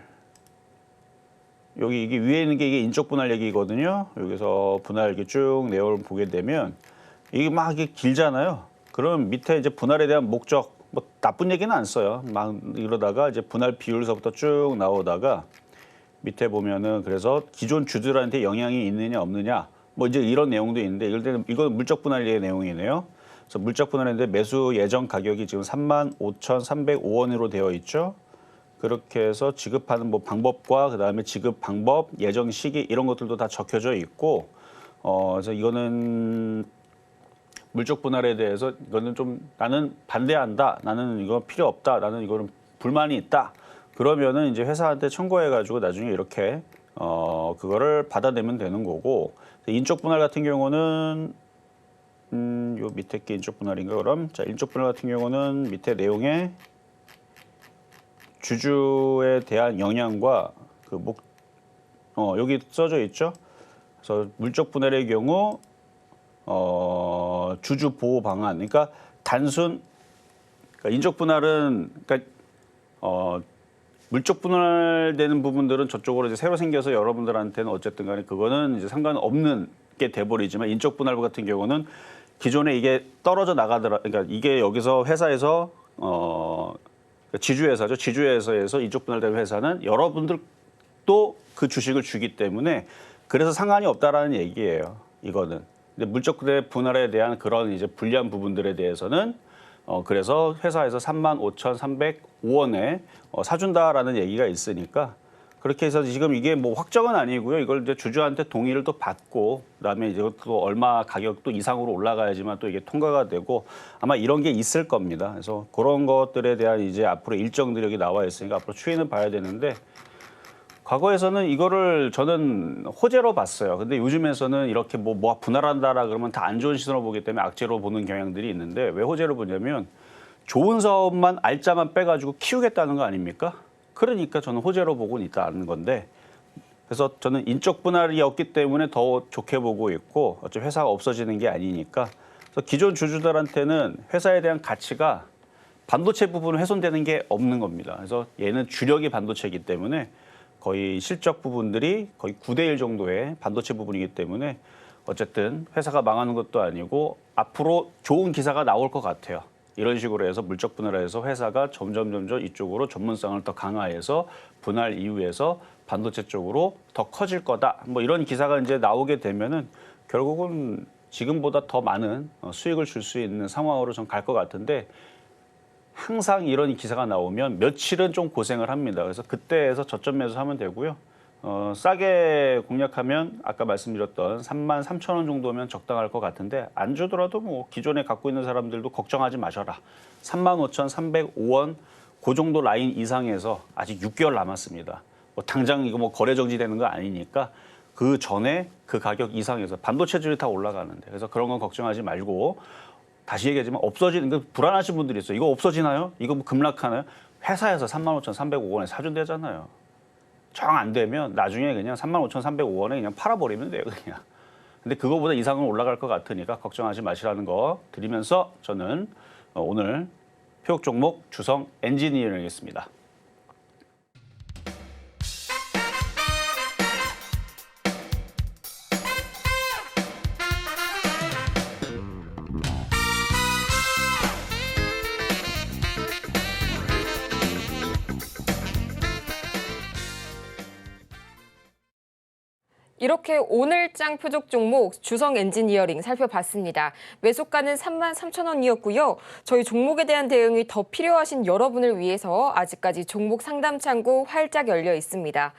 여기 이게 위에 있는 게 이게 인적 분할 얘기거든요. 여기서 분할 이렇게 쭉 내용을 보게 되면 이게 막 이게 길잖아요. 그럼 밑에 이제 분할에 대한 목적 뭐 나쁜 얘기는 안 써요. 막 이러다가 이제 분할 비율서부터 쭉 나오다가 밑에 보면은 그래서 기존 주들한테 영향이 있느냐 없느냐 뭐 이제 이런 내용도 있는데 이건 물적 분할의 내용이네요. 그래서 물적 분할인데 매수 예정 가격이 지금 35,305원으로 되어 있죠. 그렇게 해서 지급하는 뭐 방법과 그다음에 지급 방법, 예정 시기 이런 것들도 다 적혀져 있고 그래서 이거는 물적 분할에 대해서 이거는 좀 나는 반대한다. 나는 이거 필요 없다. 나는 이거는 불만이 있다. 그러면은 이제 회사한테 청구해 가지고 나중에 이렇게 그거를 받아내면 되는 거고 인적 분할 같은 경우는 요 밑에 게 인적 분할인가 그럼 자 인적 분할 같은 경우는 밑에 내용에 주주에 대한 영향과 그 여기 써져 있죠. 그래서 물적 분할의 경우 주주 보호 방안. 그러니까 단순 그러니까 인적 분할은 그러니까 물적 분할되는 부분들은 저쪽으로 이제 새로 생겨서 여러분들한테는 어쨌든 간에 그거는 이제 상관없는 게 돼버리지만 인적 분할 같은 경우는 기존에 이게 떨어져 나가더라. 그러니까 이게 여기서 회사에서 지주회사죠. 지주회사에서 인적 분할된 회사는 여러분들도 그 주식을 주기 때문에 그래서 상관이 없다라는 얘기예요. 이거는. 근데 물적 분할에 대한 그런 이제 불리한 부분들에 대해서는 그래서 회사에서 35,305원에 사준다라는 얘기가 있으니까 그렇게 해서 지금 이게 뭐 확정은 아니고요. 이걸 이제 주주한테 동의를 또 받고 그다음에 이것도 얼마 가격도 이상으로 올라가야지만 또 이게 통과가 되고 아마 이런 게 있을 겁니다. 그래서 그런 것들에 대한 이제 앞으로 일정들이 여기 나와 있으니까 앞으로 추이는 봐야 되는데 과거에서는 이거를 저는 호재로 봤어요. 근데 요즘에서는 이렇게 뭐 분할한다라 그러면 다 안 좋은 시선으로 보기 때문에 악재로 보는 경향들이 있는데 왜 호재로 보냐면 좋은 사업만 알짜만 빼가지고 키우겠다는 거 아닙니까? 그러니까 저는 호재로 보고는 있다는 건데 그래서 저는 인적 분할이었기 때문에 더 좋게 보고 있고 어차피 회사가 없어지는 게 아니니까 그래서 기존 주주들한테는 회사에 대한 가치가 반도체 부분은 훼손되는 게 없는 겁니다. 그래서 얘는 주력이 반도체이기 때문에 거의 실적 부분들이 거의 9대1 정도의 반도체 부분이기 때문에 어쨌든 회사가 망하는 것도 아니고 앞으로 좋은 기사가 나올 것 같아요. 이런 식으로 해서 물적 분할해서 회사가 점점 이쪽으로 전문성을 더 강화해서 분할 이후에서 반도체 쪽으로 더 커질 거다. 뭐 이런 기사가 이제 나오게 되면은 결국은 지금보다 더 많은 수익을 줄 수 있는 상황으로 좀 갈 것 같은데 항상 이런 기사가 나오면 며칠은 좀 고생을 합니다. 그래서 그때에서 저점 매수하면 되고요. 싸게 공략하면 아까 말씀드렸던 33,000원 정도면 적당할 것 같은데 안 주더라도 뭐 기존에 갖고 있는 사람들도 걱정하지 마셔라. 35,305원 그 정도 라인 이상에서 아직 6개월 남았습니다. 뭐 당장 이거 뭐 거래 정지되는 거 아니니까 그 전에 그 가격 이상에서 반도체들이 다 올라가는데 그래서 그런 건 걱정하지 말고 다시 얘기하지만 없어지는 거 불안하신 분들이 있어요. 이거 없어지나요? 이거 뭐 급락하나요? 회사에서 35,305원에 사준대잖아요. 정 안 되면 나중에 그냥 35,305원에 그냥 팔아버리면 돼요, 그냥. 근데 그거보다 이상은 올라갈 것 같으니까 걱정하지 마시라는 거 드리면서 저는 오늘 표적 종목 주성 엔지니어링이었습니다. 이렇게 오늘장 표적 종목 주성 엔지니어링 살펴봤습니다. 매수가는 33,000원이었고요. 저희 종목에 대한 대응이 더 필요하신 여러분을 위해서 아직까지 종목 상담 창구 활짝 열려 있습니다.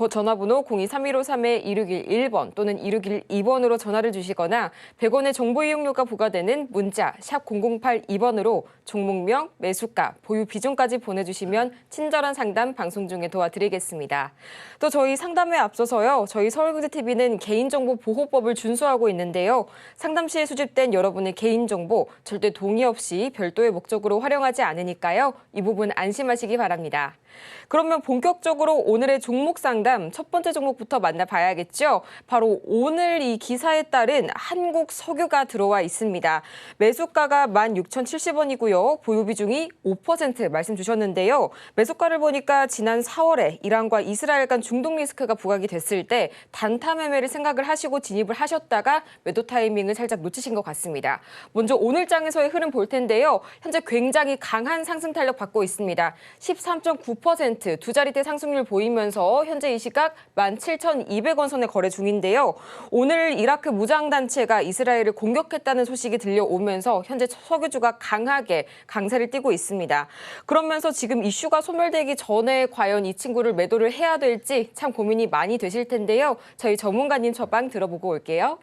전화번호 023153-2611번 또는 2612번으로 전화를 주시거나 100원의 정보 이용료가 부과되는 문자 샵 0082번으로 종목명, 매수가, 보유 비중까지 보내주시면 친절한 상담 방송 중에 도와드리겠습니다. 또 저희 상담에 앞서서요. 저희 서울경제TV는 개인정보보호법을 준수하고 있는데요. 상담 시에 수집된 여러분의 개인정보 절대 동의 없이 별도의 목적으로 활용하지 않으니까요. 이 부분 안심하시기 바랍니다. 그러면 본격적으로 오늘의 종목 상담 첫 번째 종목부터 만나봐야겠죠. 바로 오늘 이 기사에 따른 한국석유가 들어와 있습니다. 매수가가 16,070원이고요. 보유 비중이 5% 말씀 주셨는데요. 매수가를 보니까 지난 4월에 이란과 이스라엘 간 중동 리스크가 부각이 됐을 때 단타 매매를 생각을 하시고 진입을 하셨다가 매도 타이밍을 살짝 놓치신 것 같습니다. 먼저 오늘장에서의 흐름 볼 텐데요. 현재 굉장히 강한 상승 탄력 받고 있습니다. 13.9% 두 자리대 상승률 보이면서 현재 이 시각 17,200원 선에 거래 중인데요. 오늘 이라크 무장단체가 이스라엘을 공격했다는 소식이 들려오면서 현재 석유주가 강하게 강세를 띠고 있습니다. 그러면서 지금 이슈가 소멸되기 전에 과연 이 친구를 매도를 해야 될지 참 고민이 많이 되실 텐데요. 저희 전문가님 처방 들어보고 올게요.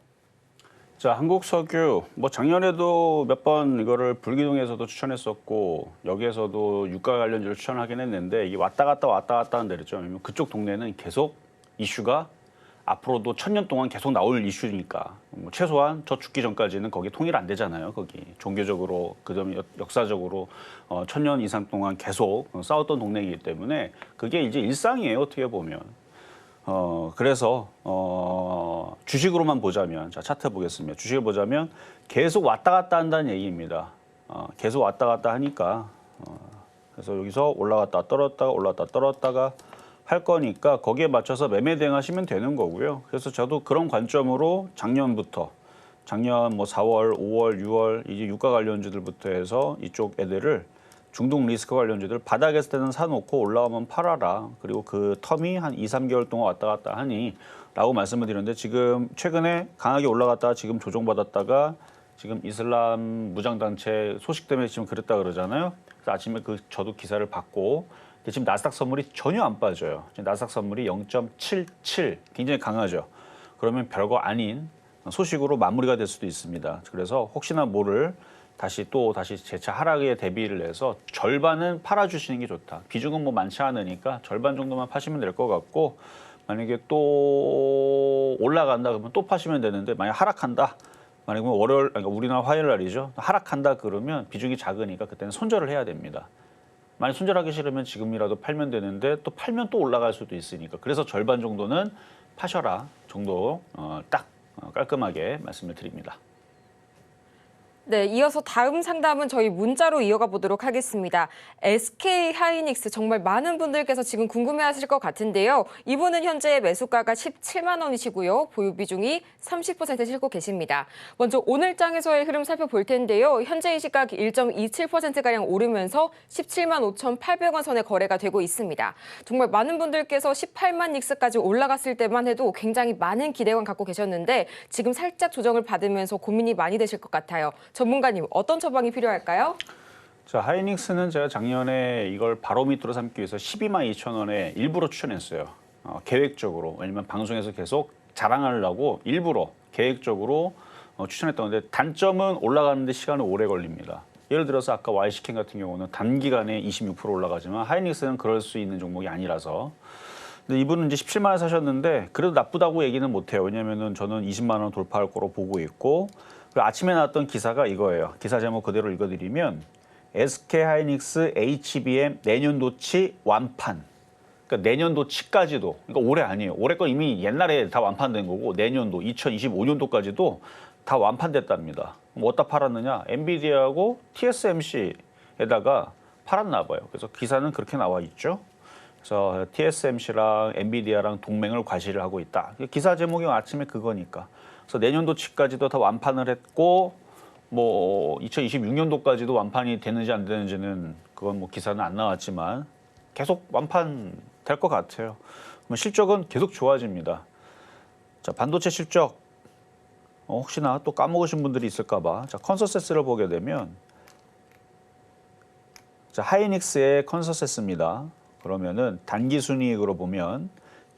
자, 한국석유 뭐 작년에도 몇 번 이거를 불기둥에서도 추천했었고 여기에서도 유가 관련주를 추천하긴 했는데 이게 왔다 갔다 하는 데죠. 그쪽 동네는 계속 이슈가 앞으로도 1000년 동안 계속 나올 이슈니까 뭐 최소한 저 죽기 전까지는 거기 통일 안 되잖아요. 거기 종교적으로 그다음에 역사적으로 1000년 이상 동안 계속 싸웠던 동네이기 때문에 그게 이제 일상이에요. 어떻게 보면. 그래서 주식으로만 보자면 자 차트 보겠습니다. 주식을 보자면 계속 왔다 갔다 한다는 얘기입니다. 계속 왔다 갔다 하니까 그래서 여기서 올라갔다 떨어졌다가 올라갔다 떨어졌다가 할 거니까 거기에 맞춰서 매매 대응하시면 되는 거고요. 그래서 저도 그런 관점으로 작년 뭐 4월, 5월, 6월 이제 유가 관련주들부터 해서 이쪽 애들을 중동 리스크 관련주들 바닥에 있을 때는 사놓고 올라오면 팔아라. 그리고 그 텀이 한 2, 3개월 동안 왔다 갔다 하니 라고 말씀을 드렸는데 지금 최근에 강하게 올라갔다가 지금 조정받았다가 지금 이슬람 무장단체 소식 때문에 지금 그랬다 그러잖아요. 그래서 아침에 저도 기사를 봤고 지금 나스닥 선물이 전혀 안 빠져요. 지금 나스닥 선물이 0.77 굉장히 강하죠. 그러면 별거 아닌 소식으로 마무리가 될 수도 있습니다. 그래서 혹시나 모를 다시 재차 하락에 대비를 해서 절반은 팔아주시는 게 좋다. 비중은 뭐 많지 않으니까 절반 정도만 파시면 될 것 같고 만약에 또 올라간다 그러면 또 파시면 되는데 만약 하락한다. 만약에 그러니까 우리나라 화요일 날이죠. 하락한다 그러면 비중이 작으니까 그때는 손절을 해야 됩니다. 만약 손절하기 싫으면 지금이라도 팔면 되는데 또 팔면 또 올라갈 수도 있으니까 그래서 절반 정도는 파셔라 정도 딱 깔끔하게 말씀을 드립니다. 네, 이어서 다음 상담은 저희 문자로 이어가 보도록 하겠습니다. SK 하이닉스 정말 많은 분들께서 지금 궁금해하실 것 같은데요. 이분은 현재 매수가가 17만 원이시고요. 보유 비중이 30% 싣고 계십니다. 먼저 오늘장에서의 흐름 살펴볼 텐데요. 현재 이 시각 1.27%가량 오르면서 17만 5,800원 선에 거래가 되고 있습니다. 정말 많은 분들께서 18만 닉스까지 올라갔을 때만 해도 굉장히 많은 기대감 갖고 계셨는데 지금 살짝 조정을 받으면서 고민이 많이 되실 것 같아요. 전문가님, 어떤 처방이 필요할까요? 자, 하이닉스는 제가 작년에 이걸 바로미터로 삼기 위해서 12만 2천 원에 일부러 추천했어요. 계획적으로. 왜냐면 방송에서 계속 자랑하려고 일부러 계획적으로 추천했던 건데 단점은 올라가는데 시간이 오래 걸립니다. 예를 들어서 아까 YC캠 같은 경우는 단기간에 26% 올라가지만 하이닉스는 그럴 수 있는 종목이 아니라서 근데 이분은 이제 17만 원 사셨는데 그래도 나쁘다고 얘기는 못해요. 왜냐면은 저는 20만 원 돌파할 거로 보고 있고 아침에 나왔던 기사가 이거예요. 기사 제목 그대로 읽어드리면 SK 하이닉스 HBM 내년도치 완판. 그러니까 내년도치까지도, 그러니까 올해 아니에요. 올해 거 이미 옛날에 다 완판된 거고 내년도 2025년도까지도 다 완판됐답니다. 그럼 어디다 팔았느냐? 엔비디아하고 TSMC에다가 팔았나 봐요. 그래서 기사는 그렇게 나와 있죠. 그래서 TSMC랑 엔비디아랑 동맹을 과시를 하고 있다. 기사 제목이 아침에 그거니까. 그래서 내년도치까지도 다 완판을 했고 뭐 2026년도까지도 완판이 되는지 안 되는지는 그건 뭐 기사는 안 나왔지만 계속 완판 될 것 같아요. 실적은 계속 좋아집니다. 자, 반도체 실적 혹시나 또 까먹으신 분들이 있을까 봐. 자, 컨센서스를 보게 되면 자, 하이닉스의 컨센서스입니다. 그러면은 단기 순이익으로 보면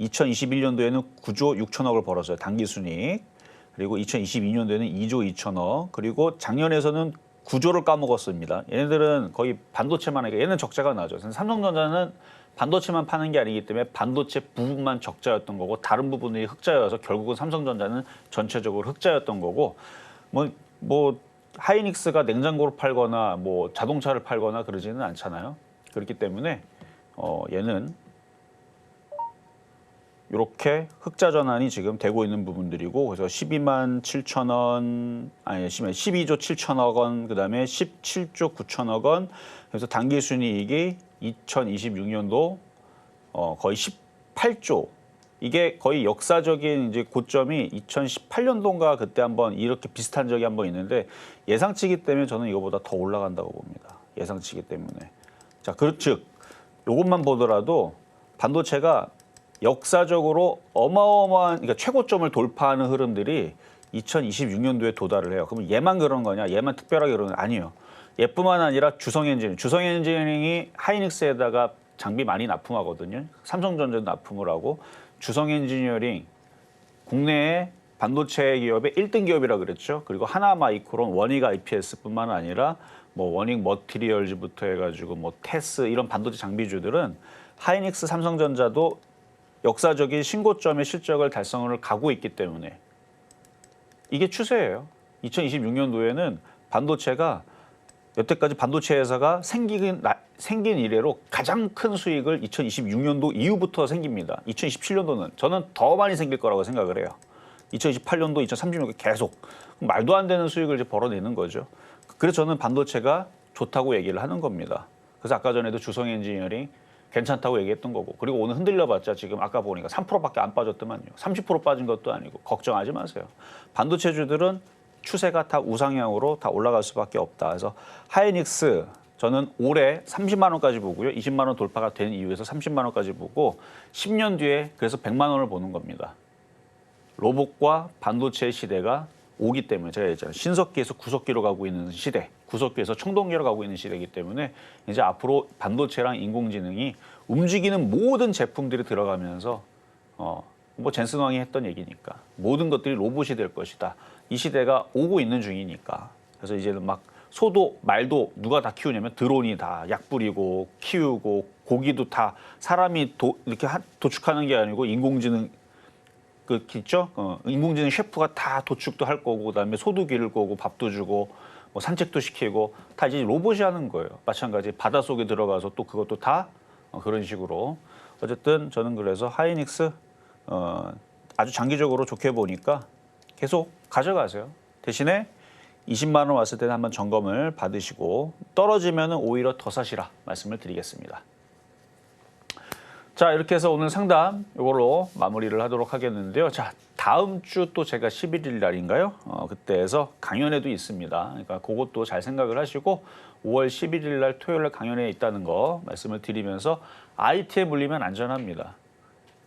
2021년도에는 9조 6천억을 벌었어요. 단기 순이익. 그리고 2022년도에는 2조 2천억. 그리고 작년에서는 9조를 까먹었습니다. 얘네들은 거의 반도체만 하니까 얘는 적자가 나죠. 삼성전자는 반도체만 파는 게 아니기 때문에 반도체 부분만 적자였던 거고 다른 부분이 흑자여서 결국은 삼성전자는 전체적으로 흑자였던 거고 뭐 하이닉스가 냉장고를 팔거나 뭐 자동차를 팔거나 그러지는 않잖아요. 그렇기 때문에 얘는 이렇게 흑자 전환이 지금 되고 있는 부분들이고 그래서 12만 7천 원, 아니 12조 7천억 원, 그다음에 17조 9천억 원. 그래서 단기 순이익이 2026년도 거의 18조. 이게 거의 역사적인 이제 고점이 2018년도인가 그때 한번 이렇게 비슷한 적이 한번 있는데 예상치기 때문에 저는 이거보다 더 올라간다고 봅니다. 예상치기 때문에. 자, 즉 이것만 보더라도 반도체가 역사적으로 어마어마한 그러니까 최고점을 돌파하는 흐름들이 2026년도에 도달을 해요. 그럼 얘만 그런 거냐? 얘만 특별하게 그런 거 아니에요. 얘뿐만 아니라 주성 엔지니어링이 하이닉스에다가 장비 많이 납품하거든요. 삼성전자도 납품을 하고 주성 엔지니어링 국내의 반도체 기업의 1등 기업이라 그랬죠. 그리고 하나마이크론, 원익 IPS뿐만 아니라 뭐 원익 머티리얼즈부터 해가지고 뭐 테스 이런 반도체 장비주들은 하이닉스, 삼성전자도 역사적인 신고점의 실적을 달성을 가고 있기 때문에 이게 추세예요. 2026년도에는 반도체가 여태까지 반도체 회사가 생긴 이래로 가장 큰 수익을 2026년도 이후부터 생깁니다. 2027년도는 저는 더 많이 생길 거라고 생각을 해요. 2028년도, 2030년도 계속 말도 안 되는 수익을 이제 벌어내는 거죠. 그래서 저는 반도체가 좋다고 얘기를 하는 겁니다. 그래서 아까 전에도 주성 엔지니어링 괜찮다고 얘기했던 거고 그리고 오늘 흔들려봤자 지금 아까 보니까 3%밖에 안 빠졌더만요. 30% 빠진 것도 아니고 걱정하지 마세요. 반도체주들은 추세가 다 우상향으로 다 올라갈 수밖에 없다. 그래서 하이닉스 저는 올해 30만 원까지 보고요. 20만 원 돌파가 된 이후에서 30만 원까지 보고 10년 뒤에 그래서 100만 원을 보는 겁니다. 로봇과 반도체 시대가 오기 때문에 제가 얘기했잖아요. 신석기에서 구석기로 가고 있는 시대, 구석기에서 청동기로 가고 있는 시대이기 때문에 이제 앞으로 반도체랑 인공지능이 움직이는 모든 제품들이 들어가면서 뭐 젠슨 왕이 했던 얘기니까 모든 것들이 로봇이 될 것이다. 이 시대가 오고 있는 중이니까 그래서 이제는 막 소도 말도 누가 다 키우냐면 드론이 다 약 뿌리고 키우고 고기도 다 사람이 이렇게 도축하는 게 아니고 인공지능 있죠? 인공지능 셰프가 다 도축도 할 거고 그다음에 소도 기를 거고 밥도 주고 뭐 산책도 시키고 다 이제 로봇이 하는 거예요. 마찬가지 바닷속에 들어가서 또 그것도 다 그런 식으로 어쨌든 저는 그래서 하이닉스 아주 장기적으로 좋게 보니까 계속 가져가세요. 대신에 20만 원 왔을 때는 한번 점검을 받으시고 떨어지면 오히려 더 사시라 말씀을 드리겠습니다. 자, 이렇게 해서 오늘 상담 이걸로 마무리를 하도록 하겠는데요. 자, 다음 주 또 제가 11일 날인가요? 그때에서 강연회도 있습니다. 그러니까 그것도 잘 생각을 하시고 5월 11일 날 토요일 날 강연회에 있다는 거 말씀을 드리면서 IT에 물리면 안전합니다.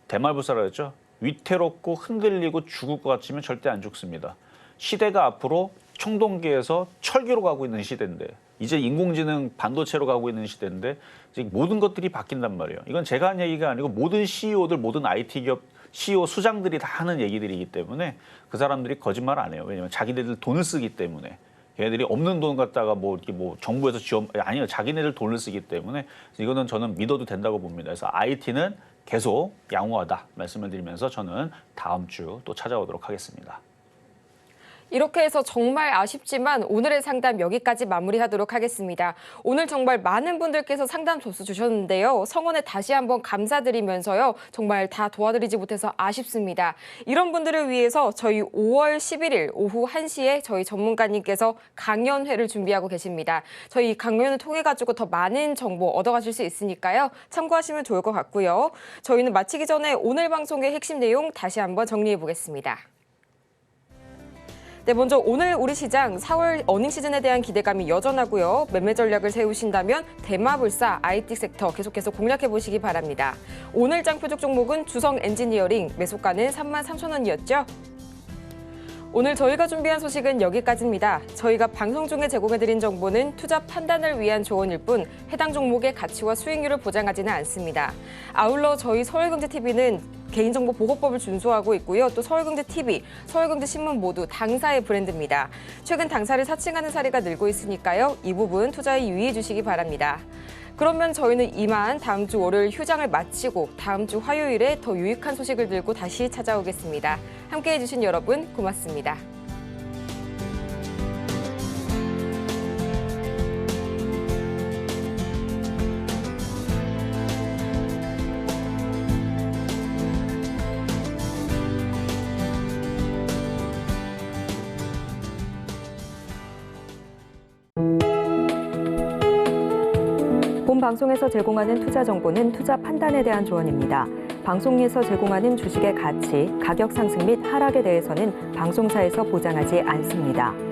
대말부사라 했죠. 위태롭고 흔들리고 죽을 것 같으면 절대 안 죽습니다. 시대가 앞으로 청동기에서 철기로 가고 있는 시대인데 이제 인공지능 반도체로 가고 있는 시대인데 이제 모든 것들이 바뀐단 말이에요. 이건 제가 한 얘기가 아니고 모든 CEO들, 모든 IT 기업 CEO 수장들이 다 하는 얘기들이기 때문에 그 사람들이 거짓말 안 해요. 왜냐하면 자기네들 돈을 쓰기 때문에 걔네들이 없는 돈 갖다가 뭐 이렇게 뭐 정부에서 지원 아니요, 자기네들 돈을 쓰기 때문에 이거는 저는 믿어도 된다고 봅니다. 그래서 IT는 계속 양호하다 말씀을 드리면서 저는 다음 주 또 찾아오도록 하겠습니다. 이렇게 해서 정말 아쉽지만 오늘의 상담 여기까지 마무리하도록 하겠습니다. 오늘 정말 많은 분들께서 상담 접수 주셨는데요. 성원에 다시 한번 감사드리면서요. 정말 다 도와드리지 못해서 아쉽습니다. 이런 분들을 위해서 저희 5월 11일 오후 1시에 저희 전문가님께서 강연회를 준비하고 계십니다. 저희 강연을 통해 가지고 더 많은 정보 얻어가실 수 있으니까요. 참고하시면 좋을 것 같고요. 저희는 마치기 전에 오늘 방송의 핵심 내용 다시 한번 정리해 보겠습니다. 네, 먼저 오늘 우리 시장 4월 어닝 시즌에 대한 기대감이 여전하고요. 매매 전략을 세우신다면 대마불사, IT 섹터 계속해서 공략해 보시기 바랍니다. 오늘 장 표적 종목은 주성 엔지니어링, 매수가는 33,000원이었죠. 오늘 저희가 준비한 소식은 여기까지입니다. 저희가 방송 중에 제공해드린 정보는 투자 판단을 위한 조언일 뿐 해당 종목의 가치와 수익률을 보장하지는 않습니다. 아울러 저희 서울경제TV는 개인정보 보호법을 준수하고 있고요. 또 서울경제TV, 서울경제신문 모두 당사의 브랜드입니다. 최근 당사를 사칭하는 사례가 늘고 있으니까요. 이 부분 투자에 유의해 주시기 바랍니다. 그러면 저희는 이만 다음 주 월요일 휴장을 마치고 다음 주 화요일에 더 유익한 소식을 들고 다시 찾아오겠습니다. 함께해 주신 여러분 고맙습니다. 본 방송에서 제공하는 투자 정보는 투자 판단에 대한 조언입니다. 방송에서 제공하는 주식의 가치, 가격 상승 및 하락에 대해서는 방송사에서 보장하지 않습니다.